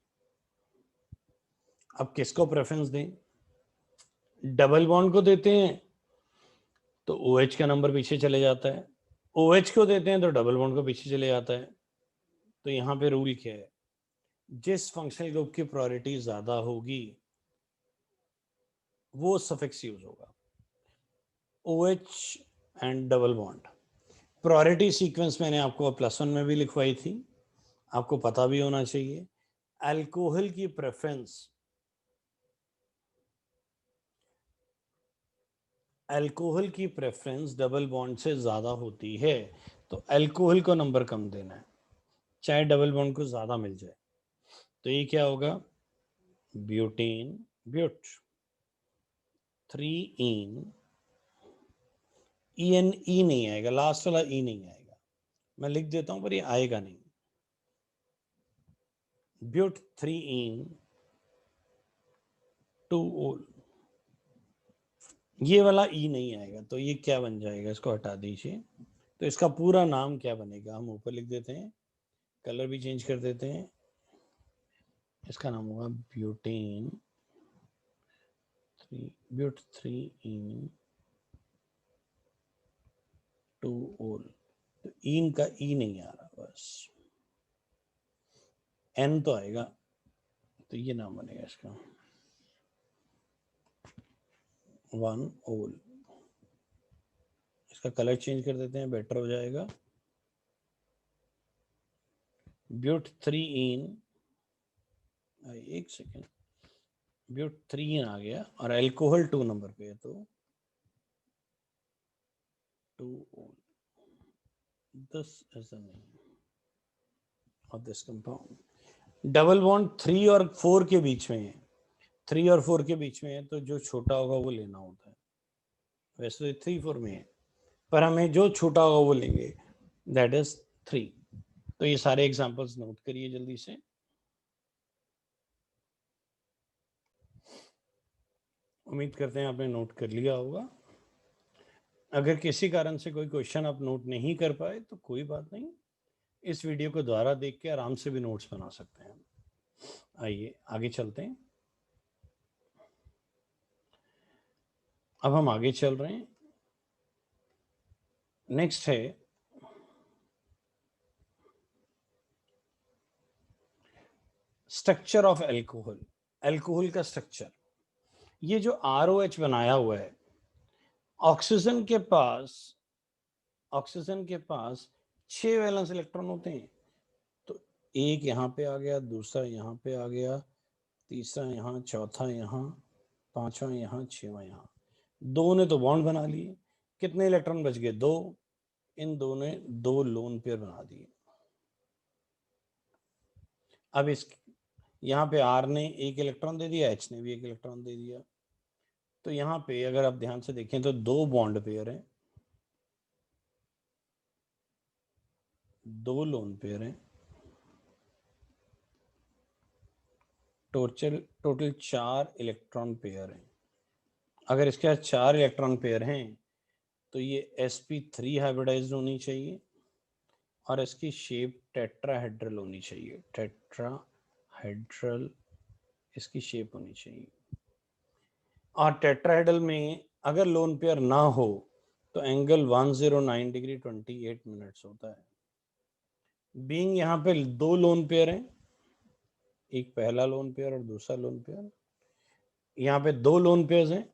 अब किसको प्रेफरेंस दें, डबल बॉन्ड को देते हैं तो OH का नंबर पीछे चले जाता है, OH को देते हैं तो डबल बॉन्ड को पीछे चले जाता है। तो यहाँ पे रूल क्या है, जिस फंक्शनल ग्रुप की प्रायोरिटी ज्यादा होगी वो सफिक्स यूज होगा। OH and double bond priority sequence मैंने आपको +1 में भी लिखवाई थी, आपको पता भी होना चाहिए। अल्कोहल की प्रेफरेंस, अल्कोहल की प्रेफरेंस डबल बॉन्ड से ज्यादा होती है, तो अल्कोहल को नंबर कम देना है, चाहे डबल बॉन्ड को ज्यादा मिल जाए। तो ये क्या होगा, ब्यूटेन ब्यूट 3 इन, ई नहीं आएगा, लास्ट वाला ई नहीं आएगा, मैं लिख देता हूं पर ये आएगा नहीं। ब्यूट 3 2 ओल, ये वाला ई नहीं आएगा, तो ये क्या बन जाएगा, इसको हटा दीजिए। तो इसका पूरा नाम क्या बनेगा, हम ऊपर लिख देते हैं, कलर भी चेंज कर देते हैं, इसका नाम होगा ब्यूटेन 3 ब्यूट 3 2 ओल। तो इन का ई नहीं आ रहा, बस एन तो आएगा, तो ये नाम बनेगा इसका 1 ओल। इसका कलर चेंज कर देते हैं, बेटर हो जाएगा। ब्यूट 3 एक सेकेंड, ब्यूट 3 आ गया और अल्कोहल 2 नंबर पे है, तो 2 ओल। This is the name of this compound. Double bond 3 और 4 के बीच में है, 3 और 4 के बीच में है, तो जो छोटा होगा वो लेना होता है। वैसे 3 4 में है, पर हमें जो छोटा होगा वो लेंगे, दैट इज 3। तो ये सारे एग्जांपल्स नोट करिए जल्दी से। उम्मीद करते हैं आपने नोट कर लिया होगा। अगर किसी कारण से कोई क्वेश्चन आप नोट नहीं कर पाए तो कोई बात नहीं, इस वीडियो को दोबारा देख के आराम से भी नोट्स बना सकते हैं। आइए आगे चलते हैं। अब हम आगे चल रहे हैं, नेक्स्ट है स्ट्रक्चर ऑफ अल्कोहल। अल्कोहल का स्ट्रक्चर, ये जो ROH बनाया हुआ है, ऑक्सीजन के पास 6 वैलेंस इलेक्ट्रॉन होते हैं। तो एक यहाँ पे आ गया, दूसरा यहाँ पे आ गया, तीसरा यहाँ, चौथा यहाँ, पांचवा यहाँ, छठवां यहाँ। दो ने तो बॉन्ड बना लिए, कितने इलेक्ट्रॉन बच गए, 2। इन दो ने 2 लोन पेयर बना दिए। अब इस यहाँ पे R ने 1 इलेक्ट्रॉन दे दिया, H ने भी 1 इलेक्ट्रॉन दे दिया। तो यहाँ पे अगर आप ध्यान से देखें तो 2 बॉन्ड पेयर हैं, 2 लोन पेयर हैं, टोटल 4 इलेक्ट्रॉन पेयर हैं। अगर इसके पास 4 इलेक्ट्रॉन पेयर हैं तो ये sp3 हाइब्रिडाइज्ड होनी चाहिए और इसकी शेप टेट्राहेड्रल होनी चाहिए, टेट्राहेड्रल इसकी शेप होनी चाहिए। और टेट्राहेड्रल में अगर लोन पेयर ना हो तो एंगल 109 डिग्री 28 मिनट्स होता है। बीइंग यहाँ पे 2 लोन पेयर हैं, एक पहला लोन पेयर और दूसरा लोन पेयर, यहाँ पे 2 लोन पेयर हैं,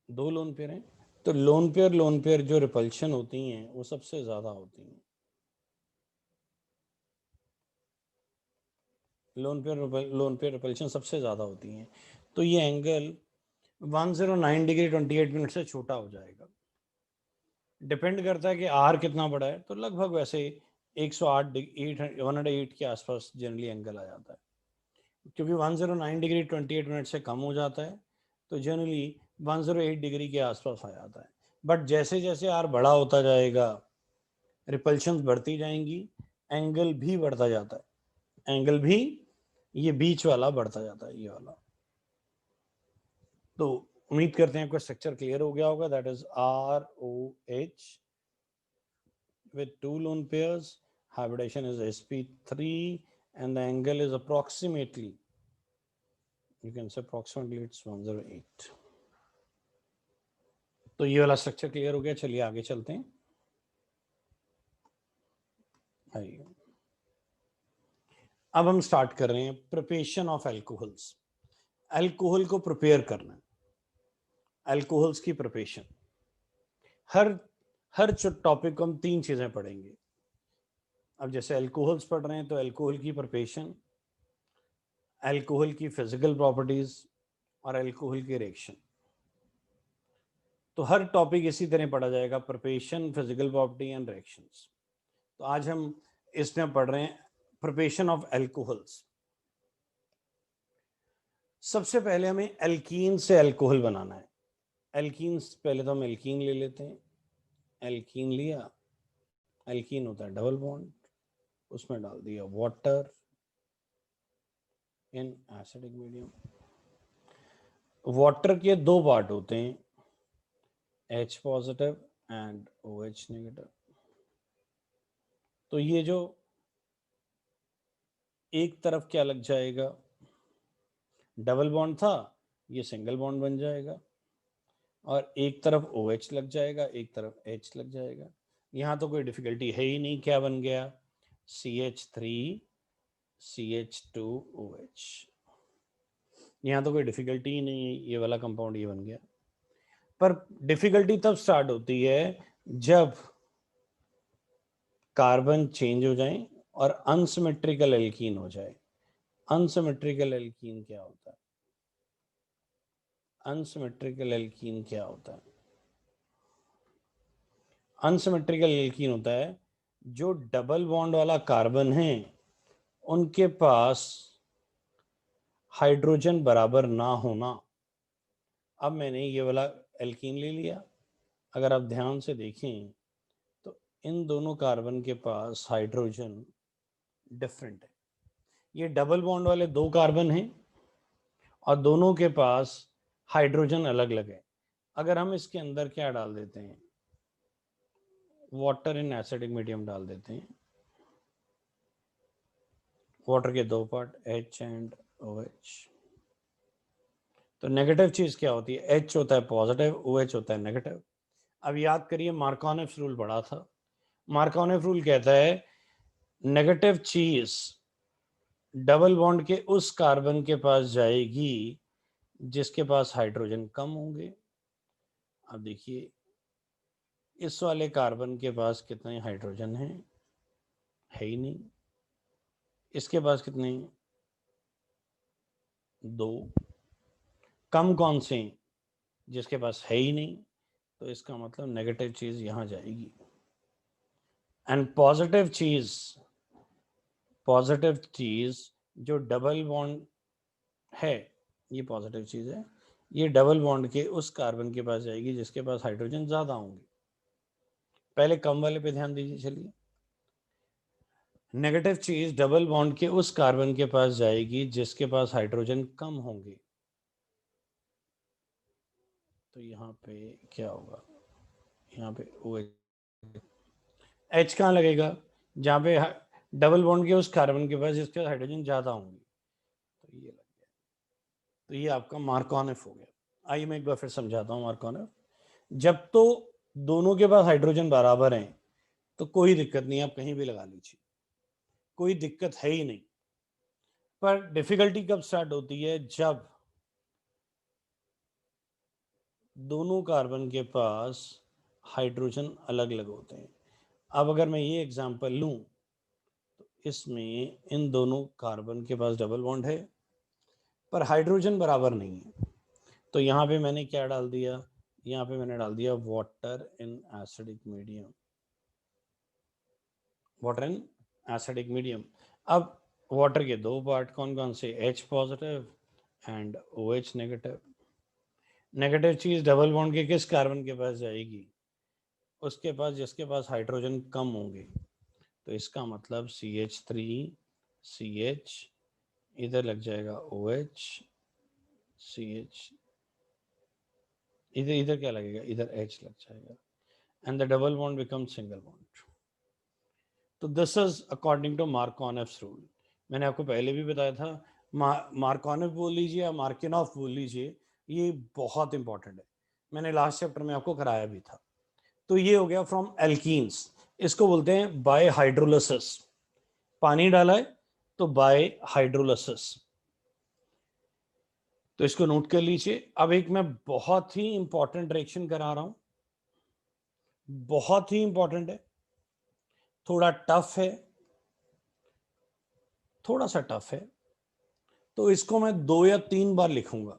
2 लोन पेयर हैं। तो लोन पेयर जो रिपल्शन होती हैं वो सबसे ज्यादा होती हैं, लोन पेयर रिपल्शन सबसे ज्यादा होती हैं। तो ये एंगल 109 डिग्री 28 मिनट से छोटा हो जाएगा। डिपेंड करता है कि आर कितना बड़ा है, तो लगभग वैसे 108 108 के आसपास जनरली एंगल आ जाता है, क्योंकि 109 डिग्री 28 मिनट से कम हो जाता है, तो जनरली 108 डिग्री के आसपास आ जाता है। बट जैसे जैसे आर बड़ा होता जाएगा, रिपल्शन बढ़ती जाएंगी, एंगल भी बढ़ता जाता है, एंगल भी ये बीच वाला बढ़ता जाता है, ये वाला। तो उम्मीद करते हैं आपका स्ट्रक्चर क्लियर हो गया होगा। That is ROH with two lone pairs, hybridization is sp3 and the angle is approximately, you can say approximately it's 108। तो ये वाला स्ट्रक्चर क्लियर हो गया। चलिए आगे चलते हैं। आइए अब हम स्टार्ट कर रहे हैं प्रिपरेशन ऑफ एल्कोहल्स। एल्कोहल को प्रिपेयर करना, एल्कोहल्स की प्रिपरेशन। हर टॉपिक को हम 3 चीजें पढ़ेंगे। अब जैसे एल्कोहल्स पढ़ रहे हैं तो एल्कोहल की प्रिपरेशन, एल्कोहल की फिजिकल प्रॉपर्टीज और एल्कोहल की रिएक्शन। तो हर टॉपिक इसी तरह पढ़ा जाएगा, preparation, physical property and reactions. तो आज हम इसमें पढ़ रहे हैं प्रिपरेशन ऑफ एल्कोहल्स। सबसे पहले हमें एल्कीन से एल्कोहल बनाना है। एल्कीन पहले तो हम एल्कीन ले लेते हैं। एल्कीन लिया, एल्कीन होता है डबल बॉन्ड, उसमें डाल दिया water in acidic medium. Water के 2 पार्ट होते हैं, H positive and OH negative. तो ये जो एक तरफ क्या लग जाएगा, डबल बॉन्ड था, ये सिंगल बॉन्ड बन जाएगा, और एक तरफ OH लग जाएगा, एक तरफ H लग जाएगा। यहाँ तो कोई डिफिकल्टी है ही नहीं, क्या बन गया, CH3 CH2OH। यहाँ तो कोई डिफिकल्टी ही नहीं है, ये वाला कंपाउंड ये बन गया। पर डिफिकल्टी तब स्टार्ट होती है जब कार्बन चेंज हो जाए और अनसिमेट्रिकल एल्कीन हो जाए। अनसिमेट्रिकल एल्कीन क्या होता है? अनसिमेट्रिकल एल्कीन क्या होता है? अनसिमेट्रिकल एल्कीन होता है जो डबल बॉन्ड वाला कार्बन है उनके पास हाइड्रोजन बराबर ना होना। अब मैंने ये वाला एल्कीन ले लिया, अगर आप ध्यान से देखें तो इन दोनों कार्बन के पास हाइड्रोजन डिफरेंट है। ये डबल बॉन्ड वाले 2 कार्बन हैं और दोनों के पास हाइड्रोजन अलग अलग है। अगर हम इसके अंदर क्या डाल देते हैं, वाटर इन एसिडिक मीडियम डाल देते हैं, वाटर के 2 पार्ट H एंड OH, तो नेगेटिव चीज क्या होती है, H होता है पॉजिटिव, OH होता है नेगेटिव। अब याद करिए मार्कोनिफ रूल पढ़ा था। मार्कोनिफ रूल कहता है नेगेटिव चीज डबल बॉन्ड के उस कार्बन के पास जाएगी जिसके पास हाइड्रोजन कम होंगे। अब देखिए इस वाले कार्बन के पास कितने हाइड्रोजन हैं, है ही नहीं। इसके पास कितने, 2। कम कौन से, जिसके पास है ही नहीं, तो इसका मतलब नेगेटिव चीज यहां जाएगी। एंड पॉजिटिव चीज जो डबल बॉन्ड है, ये पॉजिटिव चीज है, ये डबल बॉन्ड के उस कार्बन के पास जाएगी जिसके पास हाइड्रोजन ज्यादा होंगे। पहले कम वाले पे ध्यान दीजिए। चलिए, नेगेटिव चीज डबल बॉन्ड के उस कार्बन के पास जाएगी जिसके पास हाइड्रोजन कम होंगे। तो यहाँ पे क्या होगा, यहाँ पे OH, H कहाँ लगेगा, जहाँ पे डबल बॉन्ड के उस कार्बन के पास जिसके हाइड्रोजन ज्यादा होंगे। तो ये लग गया, तो ये आपका मार्कोनिफ हो गया। आइए मैं एक बार फिर समझाता हूँ मार्कोनिफ। जब तो दोनों के पास हाइड्रोजन बराबर हैं तो कोई दिक्कत नहीं, आप कहीं भी लगा लीजिए, कोई दिक्कत है ही नहीं। पर डिफिकल्टी कब स्टार्ट होती है, जब दोनों कार्बन के पास हाइड्रोजन अलग अलग होते हैं। अब अगर मैं ये एग्जांपल लूं तो इसमें इन दोनों कार्बन के पास डबल बॉन्ड है पर हाइड्रोजन बराबर नहीं है। तो यहाँ पे मैंने क्या डाल दिया, यहाँ पे मैंने डाल दिया water in acidic medium, water in acidic medium. अब वाटर के दो पार्ट कौन कौन से, H positive and OH negative. Negative चीज डबल बॉन्ड के किस कार्बन के पास जाएगी, उसके पास जिसके पास हाइड्रोजन कम होंगे। तो इसका मतलब CH3 CH, इधर लग जाएगा OH CH, इधर इधर क्या लगेगा, इधर H लग जाएगा, and the double bond become single bond. तो this is according to Markovnikov's rule. मैंने आपको पहले भी बताया था, मार्कोनिफ बोल लीजिए या मार्किनॉफ बोल लीजिए, ये बहुत इंपॉर्टेंट है, मैंने लास्ट चैप्टर में आपको कराया भी था। तो ये हो गया फ्रॉम एल्कीन्स, इसको बोलते हैं बाय हाइड्रोलिसिस, पानी डाला है तो बाय हाइड्रोलिसिस, तो इसको नोट कर लीजिए। अब एक मैं बहुत ही इंपॉर्टेंट रिएक्शन करा रहा हूं, बहुत ही इंपॉर्टेंट है, थोड़ा टफ है, थोड़ा सा टफ है, तो इसको मैं 2 या 3 बार लिखूंगा,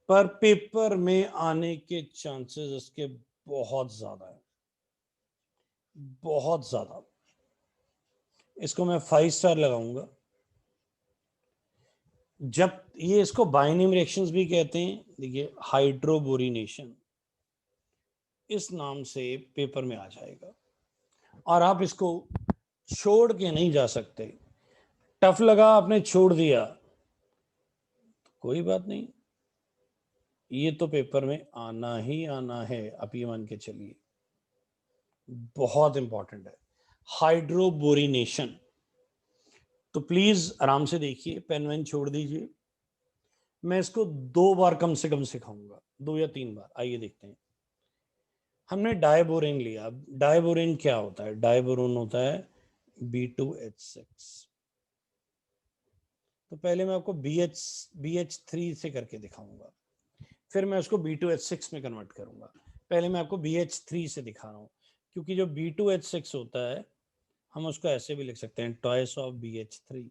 पर पेपर में आने के चांसेस इसके बहुत ज्यादा है, बहुत ज्यादा। इसको मैं 5 स्टार लगाऊंगा। जब ये, इसको बाइनेम रिएक्शंस भी कहते हैं, देखिए हाइड्रोबोरिनेशन इस नाम से पेपर में आ जाएगा, और आप इसको छोड़ के नहीं जा सकते। टफ लगा आपने छोड़ दिया, कोई बात नहीं, ये तो पेपर में आना ही आना है, आप ये मान के चलिए, बहुत इंपॉर्टेंट है हाइड्रोबोरिनेशन। तो प्लीज आराम से देखिए, पेन वेन छोड़ दीजिए, मैं इसको 2 बार कम से कम सिखाऊंगा, 2 या 3 बार। आइए देखते हैं। हमने डायबोरेन लिया, डायबोरेन क्या होता है, डायबोरेन होता है B2H6। तो पहले मैं आपको BH3 से करके दिखाऊंगा, फिर मैं उसको B2H6 में कन्वर्ट करूंगा। पहले मैं आपको BH3 से दिखा रहा हूं, क्योंकि जो B2H6 होता है हम उसको ऐसे भी लिख सकते हैं, ट्वाइस ऑफ BH3।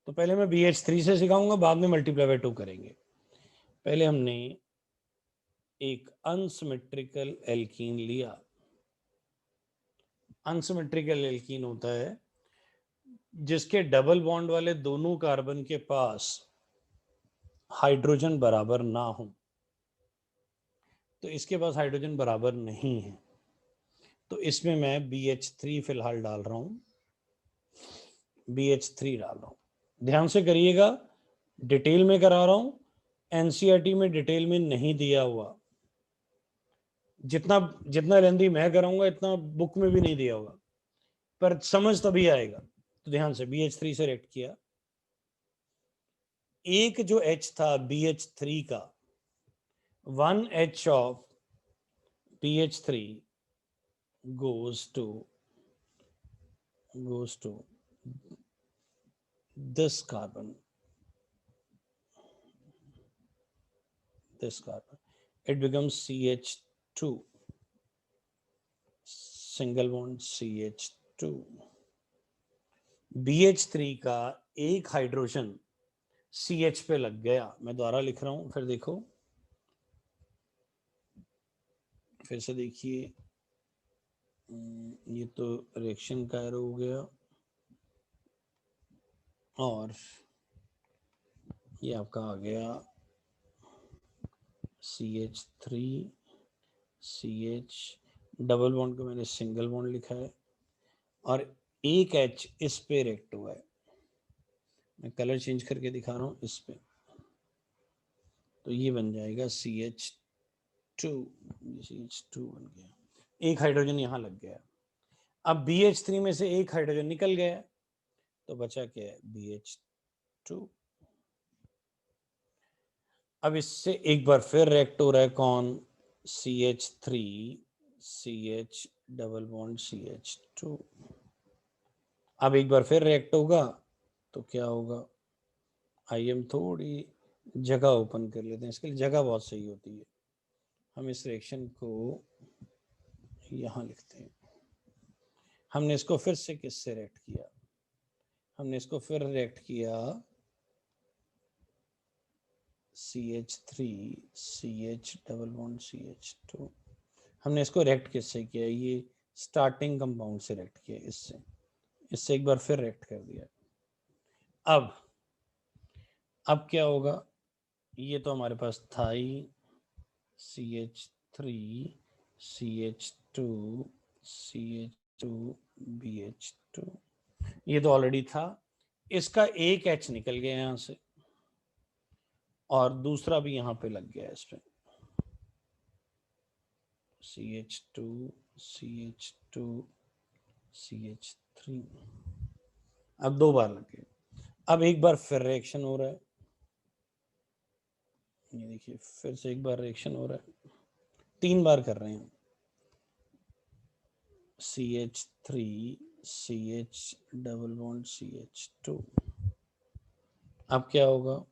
तो पहले मैं BH3 से सिखाऊंगा, बाद में मल्टीप्लाई बाय 2 करेंगे। पहले हमने एक अनसिमेट्रिकल एल्कीन लिया। अनसिमेट्रिकल एल्कीन होता है जिसके डबल बॉन्ड वाले दोनों कार्बन के पास हाइड्रोजन बराबर ना हो। तो इसके पास हाइड्रोजन बराबर नहीं है, तो इसमें मैं BH3 फिलहाल डाल रहा हूं, BH3 डाल रहा हूं। ध्यान से करिएगा, डिटेल में करा रहा हूं, एनसीईआरटी में डिटेल में नहीं दिया हुआ। जितना जितना लेंदी मैं कराऊंगा इतना बुक में भी नहीं दिया होगा, पर समझ तभी आएगा। तो ध्यान से BH3 से रिएक्ट किया, एक जो H था BH3 का, 1H of BH3 goes to this carbon, it becomes CH2, single bond CH2। BH3 का एक हाइड्रोजन CH पे लग गया, मैं दोबारा लिख रहा हूं, फिर देखो, फिर से देखिए, ये तो रिएक्शन का एरो हो गया, और ये आपका आ गया CH3 CH, डबल बॉन्ड को मैंने सिंगल बॉन्ड लिखा है, और एक H इस पे रिएक्ट हुआ है। मैं कलर चेंज करके दिखा रहा हूँ इस पे, तो ये बन जाएगा CH2 बन गया, एक हाइड्रोजन यहाँ लग गया। अब BH3 में से एक हाइड्रोजन निकल गया, तो बचा क्या है, BH2। अब इससे एक बार फिर रिएक्ट हो रहा है कौन, CH3 CH double bond CH2। अब एक बार फिर रिएक्ट होगा तो क्या होगा, आइए हम थोड़ी जगह ओपन कर लेते हैं, इसके लिए जगह बहुत सही होती है। हम इस रिएक्शन को यहाँ लिखते हैं। हमने इसको फिर से किससे रिएक्ट किया, हमने इसको फिर रिएक्ट किया CH3 CH double bond CH2। हमने इसको रेक्ट किससे किया? ये स्टार्टिंग कंपाउंड से रेक्ट किया, इससे एक बार फिर रेक्ट कर दिया। अब क्या होगा? ये तो हमारे पास था ही, CH3 CH2 CH2 BH2, ये तो ऑलरेडी था। इसका एक H निकल गया यहां से और दूसरा भी यहां पे लग गया इस पे, CH2 CH2 CH3। अब 2 बार लग गए। अब एक बार फिर रिएक्शन हो रहा है, ये देखिए फिर से एक बार रिएक्शन हो रहा है, 3 बार कर रहे हैं। CH3 CH double bond CH2। अब क्या होगा?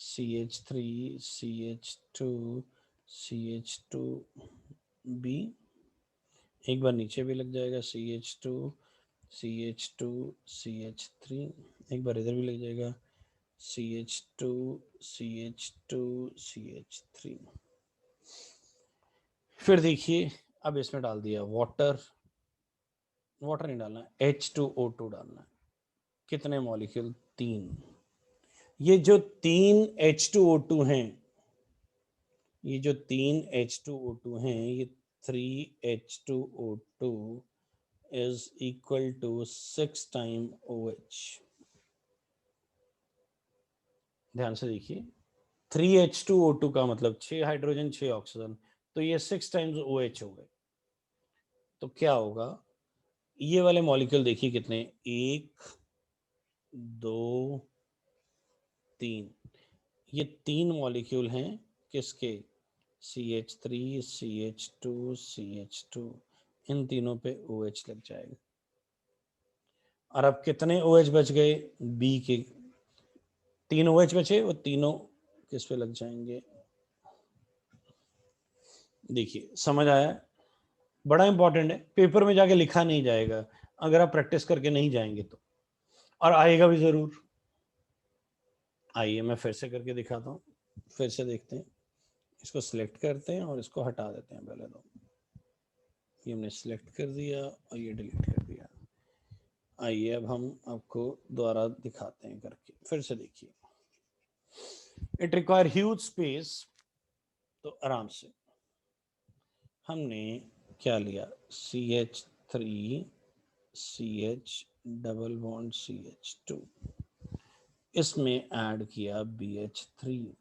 CH3 CH2 CH2B, एक बार नीचे भी लग जाएगा, CH2 CH2 CH3, एक बार इधर भी लग जाएगा, CH2 CH2 CH3। फिर देखिए अब इसमें डाल दिया वाटर नहीं डालना, H2O2 डालना है। कितने मॉलिक्यूल? 3। ये जो 3 H2O2 हैं, ये जो 3 H2O2 हैं, ये 3H2O2 is equal to 6 time OH। ध्यान से देखिए, 3H2O2 का मतलब 6 हाइड्रोजन 6 ऑक्सीजन, तो ये 6 टाइम्स OH हो गए। तो क्या होगा? ये वाले मॉलिक्यूल देखिए कितने, 1 2 3, ये 3 मॉलिक्यूल हैं किसके? CH3 CH2 CH2, इन तीनों पे OH लग जाएगा। और अब कितने OH बच गए? B के 3 OH बचे, वो तीनों किस पे लग जाएंगे? देखिए समझ आया? बड़ा इंपॉर्टेंट है, पेपर में जाके लिखा नहीं जाएगा अगर आप प्रैक्टिस करके नहीं जाएंगे तो, और आएगा भी जरूर। आइए मैं फिर से करके दिखाता हूँ, फिर से देखते हैं। इसको सिलेक्ट करते हैं और इसको हटा देते हैं पहले तो, ये हमने सिलेक्ट कर दिया और ये डिलीट कर दिया। आइए अब हम आपको दोबारा दिखाते हैं करके, फिर से देखिए। इट रिक्वायर ह्यूज स्पेस, तो आराम से हमने क्या लिया? CH3 CH double bond CH2, इसमें ऐड किया BH3,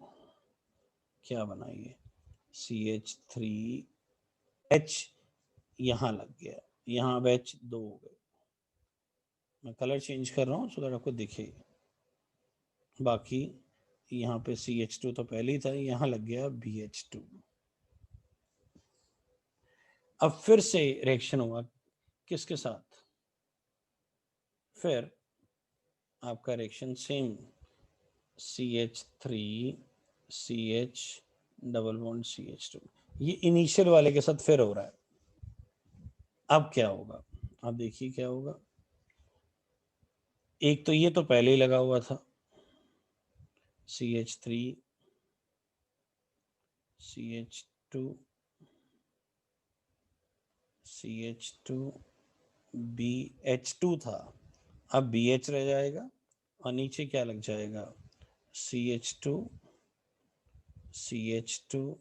क्या बनाइए? CH3H यहाँ लग गया, यहाँ अब H 2 हो गए। मैं कलर चेंज कर रहा हूँ सो दैट आपको दिखे। बाकी यहाँ पे CH2 तो पहले ही था, यहाँ लग गया BH2। अब फिर से रिएक्शन हुआ किसके साथ? फिर आपका reaction same, CH3 CH double bond CH2, ये इनिशियल वाले के साथ फिर हो रहा है। अब क्या होगा? अब देखिए क्या होगा। एक तो ये तो पहले ही लगा हुआ था, CH3 CH2 CH2 BH2 था, अब BH रह जाएगा और नीचे क्या लग जाएगा? CH2 CH2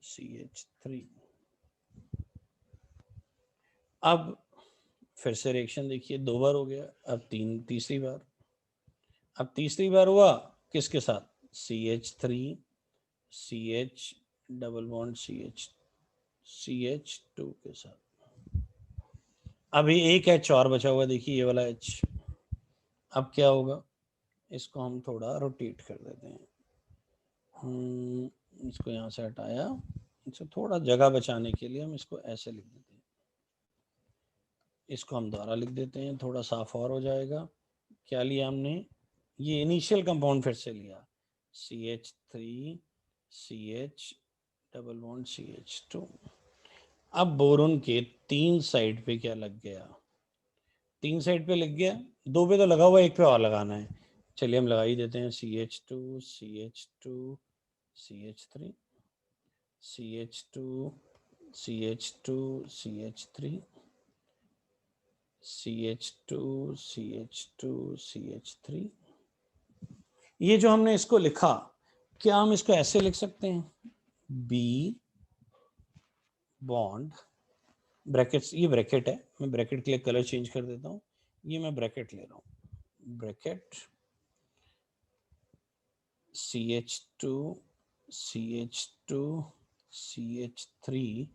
CH3। अब फिर से रिएक्शन देखिए, 2 बार हो गया, अब तीसरी बार। अब तीसरी बार हुआ किसके साथ? CH3 CH double bond CH2 के साथ। अभी एक H और बचा हुआ, देखिए ये वाला H। अब क्या होगा? इसको हम थोड़ा रोटेट कर देते हैं, इसको यहाँ से हटाया, इसको थोड़ा जगह बचाने के लिए हम इसको ऐसे लिख देते हैं, इसको हम दोबारा लिख देते हैं, थोड़ा साफ और हो जाएगा। क्या लिया हमने? ये इनिशियल कंपाउंड फिर से लिया, CH3 CH double bond CH2। अब बोरोन के 3 साइड पे क्या लग गया? 3 साइड पे लग गया, 2 पे तो लगा हुआ, 1 पे और लगाना है। चलिए हम लगा ही देते हैं CH2 CH2 CH3 CH2 CH2 CH3 CH2 CH2 CH3। ये जो हमने इसको लिखा, क्या हम इसको ऐसे लिख सकते हैं? B बॉन्ड ब्रैकेट्स, ये ब्रैकेट है, मैं ब्रैकेट के लिए कलर चेंज कर देता हूँ, ये मैं ब्रैकेट ले रहा हूँ, bracket CH2 CH2 CH3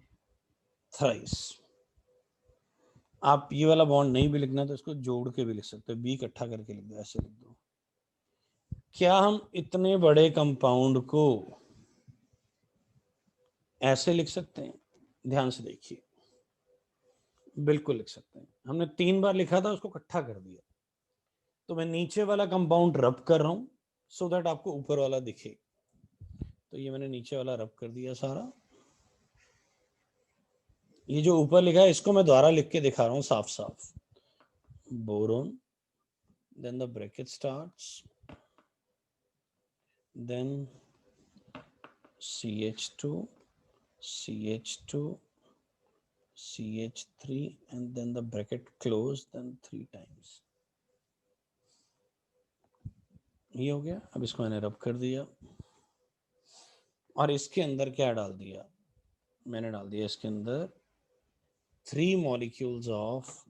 thrice. आप ये वाला बॉन्ड नहीं भी लिखना तो इसको जोड़ के भी लिख सकते हो, बी इकट्ठा करके लिख दो, ऐसे लिख दो। क्या हम इतने बड़े कंपाउंड को ऐसे लिख सकते हैं? ध्यान से देखिए, बिल्कुल लिख सकते हैं। हमने 3 बार लिखा था, उसको इकट्ठा कर दिया, तो मैं नीचे वाला कंपाउंड रब कर रहा हूं सो दैट आपको ऊपर वाला दिखे। तो ये मैंने नीचे वाला रब कर दिया सारा। ये जो ऊपर लिखा है इसको मैं दोबारा लिख के दिखा रहा हूं साफ साफ। Boron, then the bracket starts, then CH2 CH2 CH3 and then the bracket closed, then 3 times। ये हो गया। अब इसको मैंने रब कर दिया और इसके अंदर क्या डाल दिया? मैंने डाल दिया इसके अंदर 3 मॉलिक्यूल्स ऑफ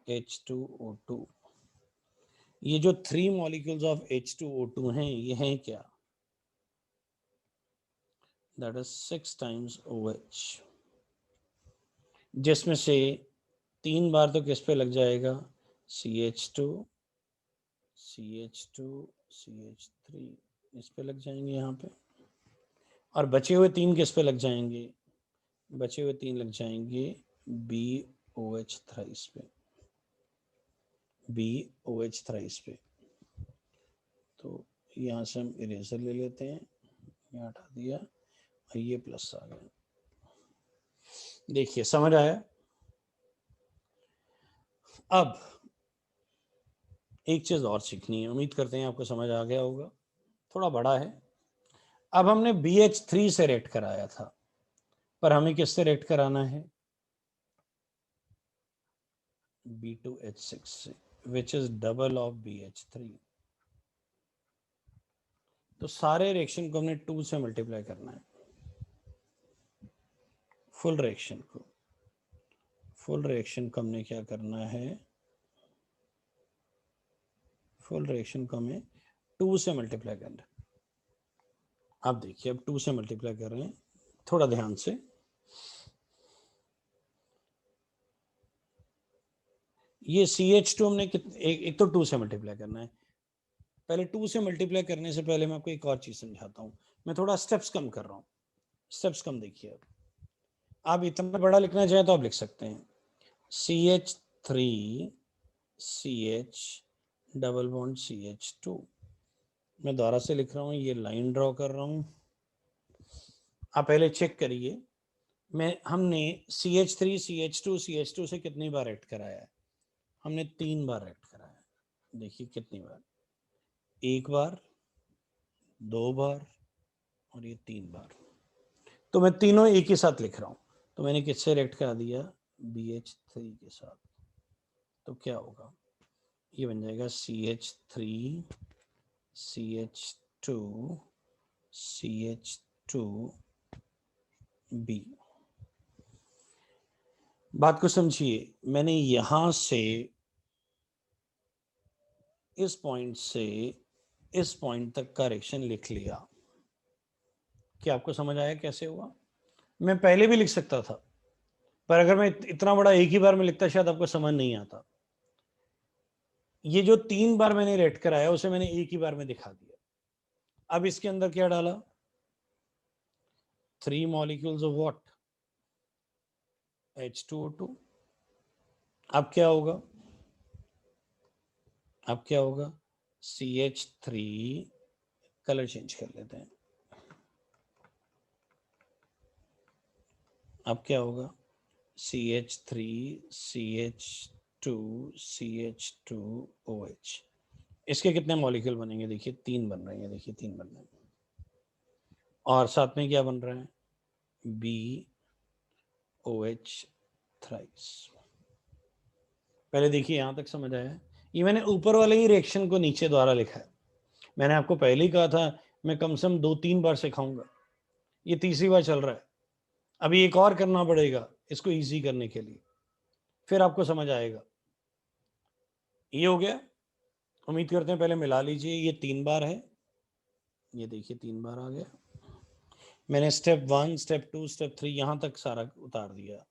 H2O2। ये जो 3 मॉलिक्यूल्स ऑफ H2O2 हैं, ये हैं क्या? दैट इज 6 टाइम्स OH, जिसमें से 3 बार तो किस पे लग जाएगा? CH2 CH2 CH3, इस पे लग जाएंगे यहाँ पे। और बचे हुए 3 किस पे लग जाएंगे? बचे हुए 3 लग जाएंगे BOH थ्राइस पे, BOH थ्राइस पे। तो यहाँ से हम इरेजर ले लेते हैं, यहाँ हटा दिया और ये प्लस आ गया। देखिए समझ आया? अब एक चीज और सीखनी है, उम्मीद करते हैं आपको समझ आ गया होगा, थोड़ा बड़ा है। अब हमने BH3 से रेट कराया था, पर हमें किससे रेट कराना है? B2H6 से, which is double of BH3। तो सारे रिएक्शन को हमने 2 से मल्टीप्लाई करना है, फुल रिएक्शन को। फुल रिएक्शन को हमने क्या करना है? फुल रिएक्शन को हमें 2 से मल्टीप्लाई करना है। आप देखिए, अब 2 से मल्टीप्लाई कर रहे हैं, थोड़ा ध्यान से। ये CH2 हमने एक तो 2 से मल्टीप्लाई करना है। पहले 2 से मल्टीप्लाई करने से पहले मैं आपको एक और चीज समझाता हूँ। मैं थोड़ा स्टेप्स कम कर रहा हूँ, स्टेप्स कम देखिए। अब आप इतना बड़ा लिखना चाहें तो आप लिख सकते हैं CH3 CH double bond CH2। मैं दोबारा से लिख रहा हूँ, ये लाइन ड्रॉ कर रहा हूँ। आप पहले चेक करिए, हमने CH3 CH2 CH2 से कितनी बार ऐड कराया है? हमने 3 बार ऐड कराया है। देखिए कितनी बार, 1 बार, 2 बार और ये 3 बार। तो मैं तीनों एक ही साथ लिख रहा हूँ, तो मैंने किससे रेक्ट करा दिया? BH3 के साथ। तो क्या होगा? ये बन जाएगा CH3 CH2 CH2B। बात को समझिए, मैंने यहां से इस पॉइंट से इस पॉइंट तक का रिएक्शन लिख लिया। क्या आपको समझ आया कैसे हुआ? मैं पहले भी लिख सकता था, पर अगर मैं इतना बड़ा एक ही बार में लिखता शायद आपको समझ नहीं आता। ये जो 3 बार मैंने रेट कराया उसे मैंने एक ही बार में दिखा दिया। अब इसके अंदर क्या डाला? 3 मॉलिक्यूल्स ऑफ व्हाट? H2O2। अब क्या होगा? अब क्या होगा? CH3, कलर चेंज कर लेते हैं। अब क्या होगा? CH3 CH2 CH2OH। इसके कितने मॉलिक्यूल बनेंगे? देखिए 3 बन रहे हैं, देखिए 3 बन रहे हैं। और साथ में क्या बन रहा है? BOH thrice. पहले देखिए यहां तक समझ आया? ये मैंने ऊपर वाले ही रिएक्शन को नीचे द्वारा लिखा है। मैंने आपको पहले ही कहा था मैं कम से कम 2-3 बार सिखाऊंगा, ये तीसरी बार चल रहा है। अभी एक और करना पड़ेगा इसको इजी करने के लिए, फिर आपको समझ आएगा। ये हो गया, उम्मीद करते हैं। पहले मिला लीजिए, ये 3 बार है, ये देखिए 3 बार आ गया। मैंने स्टेप 1, स्टेप 2, स्टेप 3 यहां तक सारा उतार दिया,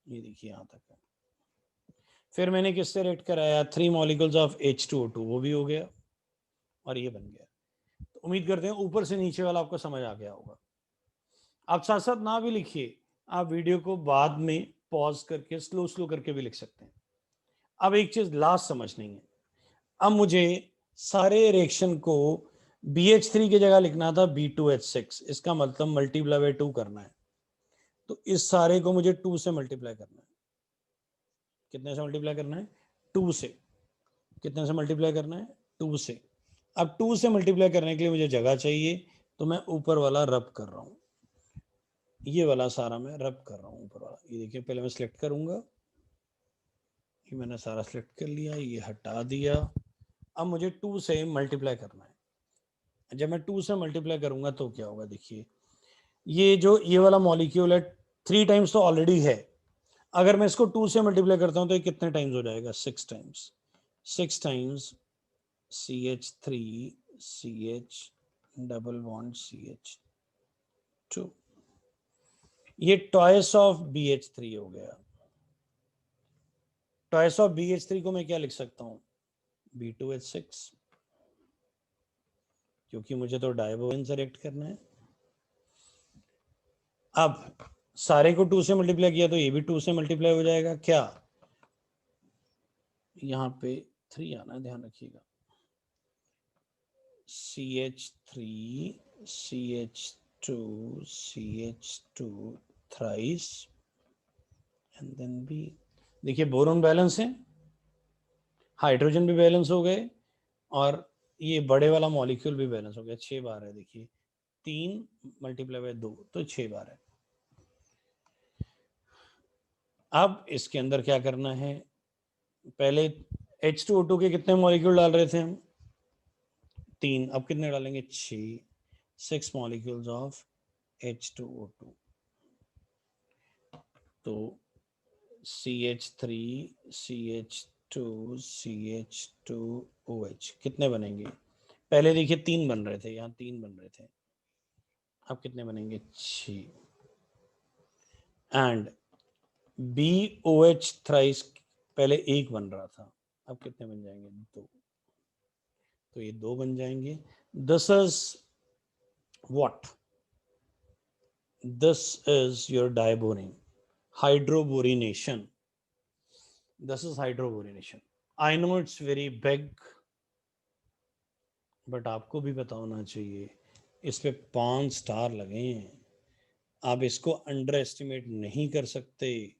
ये देखिए यहां तक है। फिर मैंने किससे रेट कराया? 3 मॉलिक्यूल्स ऑफ H2O2, वो भी हो गया और ये बन गया। तो उम्मीद करते हैं ऊपर से नीचे वाला आपको समझ आ गया होगा। आप साथ साथ ना भी लिखिए, आप वीडियो को बाद में पॉज करके स्लो स्लो करके भी लिख सकते हैं। अब एक चीज लास्ट समझनी है, अब मुझे सारे रिएक्शन को BH3 की जगह लिखना था B2H6, इसका मतलब मल्टीप्लाई बाय 2 करना है। तो इस सारे को मुझे 2 से मल्टीप्लाई करना है। कितने से मल्टीप्लाई करना है? 2 से। कितने से मल्टीप्लाई करना है? 2 से। अब 2 से मल्टीप्लाई करने के लिए मुझे जगह चाहिए, तो मैं ऊपर वाला रब कर रहा हूं, ये वाला सारा मैं रब कर रहा हूं ऊपर वाला। ये देखिए पहले मैं सिलेक्ट करूंगा, ये मैंने सारा सिलेक्ट कर लिया, ये हटा दिया। अब मुझे 2 से मल्टीप्लाई करना है। जब मैं 2 से मल्टीप्लाई करूंगा तो क्या होगा? देखिए ये जो ये वाला मॉलिक्यूल है 3 टाइम्स तो ऑलरेडी है, अगर मैं इसको 2 से मल्टीप्लाई करता हूं तो ये कितने टाइम्स हो जाएगा? 6 times. 6 times CH3 CH double bond CH2, ये ट्वाइस ऑफ BH3 हो गया। ट्वाइस ऑफ BH3 को मैं क्या लिख सकता हूं? B2H6, क्योंकि मुझे तो डायबोन से रिएक्ट करना है। अब सारे को 2 से मल्टीप्लाई किया तो ये भी 2 से मल्टीप्लाई हो जाएगा। क्या यहाँ पे 3 आना है, ध्यान रखिएगा। CH3 CH2 CH2 thrice and then B। देखिए बोरोन बैलेंस है, हाइड्रोजन भी बैलेंस हो गए, और ये बड़े वाला मॉलिक्यूल भी बैलेंस हो गया। 6 बार है, देखिए 3 मल्टीप्लाई बाय 2 तो 6 बार है। अब इसके अंदर क्या करना है? पहले H2O2 के कितने मॉलिक्यूल डाल रहे थे हम? 3। अब कितने डालेंगे? 6। 6 मॉलिक्यूल्स ऑफ H2O2। तो CH3 CH2 CH2OH कितने बनेंगे? पहले देखिए 3 बन रहे थे, यहाँ 3 बन रहे थे, अब कितने बनेंगे? 6। एंड BOH थ्राइस पहले 1 बन रहा था, अब कितने बन जाएंगे? 2। तो ये 2 बन जाएंगे। This is what? This is your diborane, hydroborination. This is hydroborination. I know it's very big, but आपको भी पता होना चाहिए, इस पे 5 स्टार लगे हैं, आप इसको अंडर एस्टिमेट नहीं कर सकते।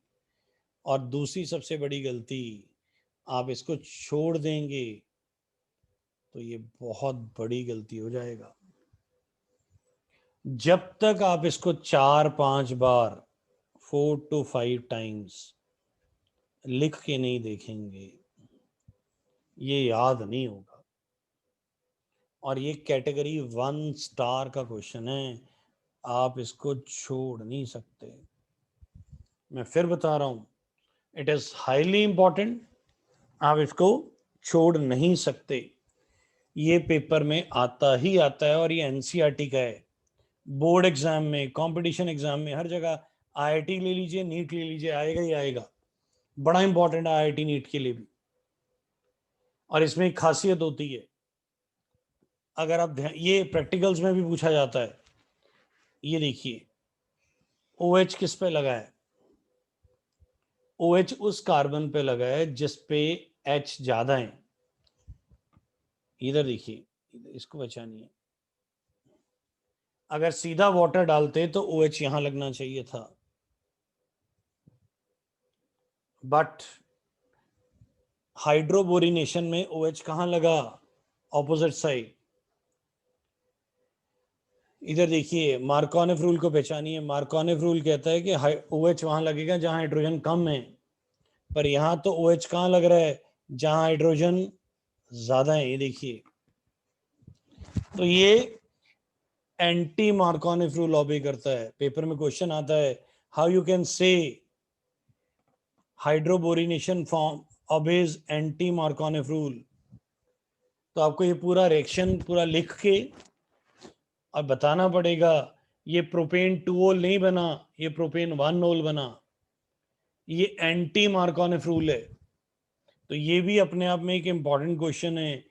और दूसरी सबसे बड़ी गलती, आप इसको छोड़ देंगे तो ये बहुत बड़ी गलती हो जाएगा। जब तक आप इसको 4-5 बार 4 to 5 टाइम्स लिख के नहीं देखेंगे, ये याद नहीं होगा। और ये कैटेगरी 1 स्टार का क्वेश्चन है, आप इसको छोड़ नहीं सकते। मैं फिर बता रहा हूं, इट इज हाईली इंपॉर्टेंट, आप इसको छोड़ नहीं सकते। ये पेपर में आता ही आता है, और ये एनसीईआरटी का है। बोर्ड एग्जाम में, कंपटीशन एग्जाम में, हर जगह, आईआईटी ले लीजिए, नीट ले लीजिए, आएगा ही आएगा। बड़ा इंपॉर्टेंट है आईआईटी नीट के लिए भी। और इसमें एक खासियत होती है, अगर आप ये प्रैक्टिकल्स में भी पूछा जाता है। ये देखिए OH किस पे लगा है? OH उस कार्बन पे लगा है जिस पे H ज्यादा है। इधर देखिए, इसको पहचानिए। अगर सीधा वाटर डालते तो OH यहां लगना चाहिए था, बट हाइड्रोबोरिनेशन में OH कहां लगा? Opposite side. इधर देखिए मार्कोनिफ रूल को पहचानिए। मार्कोनिफ रूल कहता है कि OH वहां लगेगा जहां हाइड्रोजन कम है, पर यहां तो OH कहां लग रहा है जहां हाइड्रोजन ज्यादा है। ये देखिए, तो ये एंटी मार्कोनिफ रूल ऑबे करता है। पेपर में क्वेश्चन आता है how you can say hydroboration form obeys anti Markovnikov rule. तो आपको ये पूरा रिएक्शन पूरा लिख के और बताना पड़ेगा ये प्रोपेन 2-ol नहीं बना, ये प्रोपेन 1-ol बना, ये एंटी मार्कोनिफ रूल है। तो ये भी अपने आप में एक इंपॉर्टेंट क्वेश्चन है।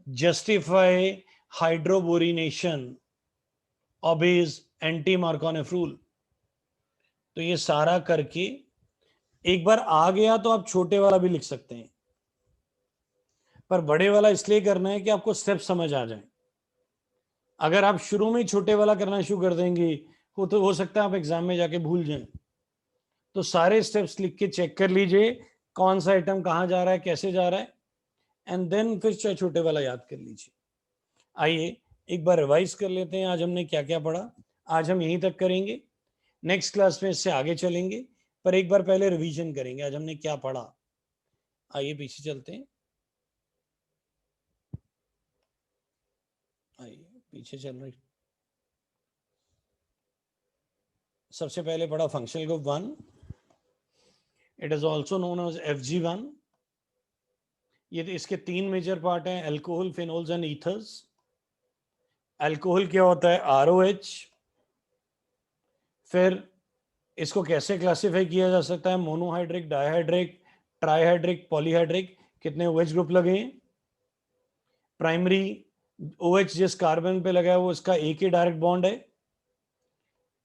Justify hydroboration obeys anti Markovnikov rule. तो ये सारा करके एक बार आ गया तो आप छोटे वाला भी लिख सकते हैं, पर बड़े वाला इसलिए करना है कि आपको स्टेप समझ आ जाए। अगर आप शुरू में छोटे वाला करना शुरू कर देंगे तो हो सकता है आप एग्जाम में जाके भूल जाएं। तो सारे स्टेप्स लिख के चेक कर लीजिए कौन सा आइटम कहाँ जा रहा है, कैसे जा रहा है, एंड देन फिर छोटे वाला याद कर लीजिए। आइए एक बार रिवाइज कर लेते हैं आज हमने क्या क्या पढ़ा। आज हम यहीं तक करेंगे, नेक्स्ट क्लास में इससे आगे चलेंगे, पर एक बार पहले रिवीजन करेंगे आज हमने क्या पढ़ा। आइए पीछे चलते हैं, आइए पीछे चल रही। सबसे पहले पढ़ा functional group 1, it is also known as FG1। ये इसके 3 मेजर पार्ट हैं, alcohol, phenols and ethers. Alcohol क्या होता है, ROH। फिर इसको कैसे क्लासिफाई किया जा सकता है, मोनोहाइड्रिक, डाइहाइड्रिक, ट्राइहाइड्रिक, पॉलीहाइड्रिक, कितने OH ग्रुप लगे हैं। प्राइमरी OH जिस कार्बन पे लगा है वो इसका एक ही डायरेक्ट बॉन्ड है।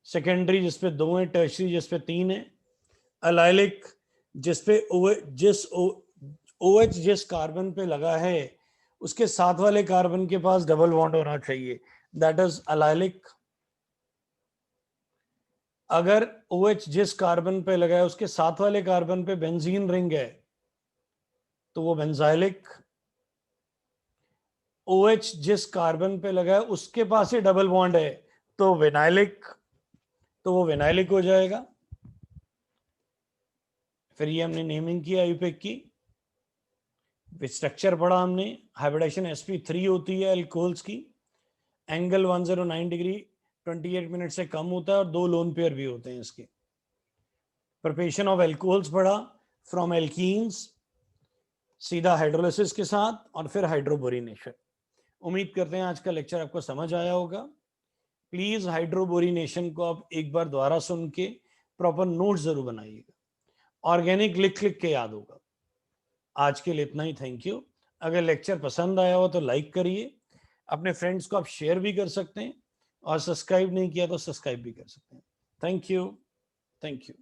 सेकेंडरी जिसपे 2 है, टर्शरी जिसपे 3 है। अलाइलिक जिसपे OH जिस कार्बन पे लगा है उसके साथ वाले कार्बन के पास डबल बॉन्ड होना चाहिए, दैट इज अलाइलिक। अगर OH जिस कार्बन पे लगा है उसके साथ वाले कार्बन पे बेंजीन रिंग है तो वो बेंजाइलिक। OH जिस कार्बन पे लगा है उसके पास ही डबल बॉन्ड है तो विनाइलिक, तो वो विनाइलिक हो जाएगा। फिर ये हमने नेमिंग की आईयूपैक की, स्ट्रक्चर पढ़ा हमने। हाइब्रिडाइजेशन sp3 होती है अल्कोहल्स की, एंगल 109 डिग्री 28 मिनट से कम होता है और 2 लोन पेयर भी होते हैं इसके। प्रिपरेशन ऑफ अल्कोहल्स पढ़ा, फ्रॉम एल्कीन्स सीधा हाइड्रोलिसिस के साथ और फिर हाइड्रोबोरिनेशन। उम्मीद करते हैं आज का लेक्चर आपको समझ आया होगा। प्लीज हाइड्रोबोरिनेशन को आप एक बार दोबारा सुन के प्रॉपर नोट जरूर बनाइएगा, ऑर्गेनिक लिख लिख के याद होगा। आज के लिए इतना ही, थैंक यू। अगर लेक्चर पसंद आया हो तो लाइक करिए, अपने फ्रेंड्स को आप शेयर भी कर सकते हैं, और सब्सक्राइब नहीं किया तो सब्सक्राइब भी कर सकते हैं। Thank you, thank you.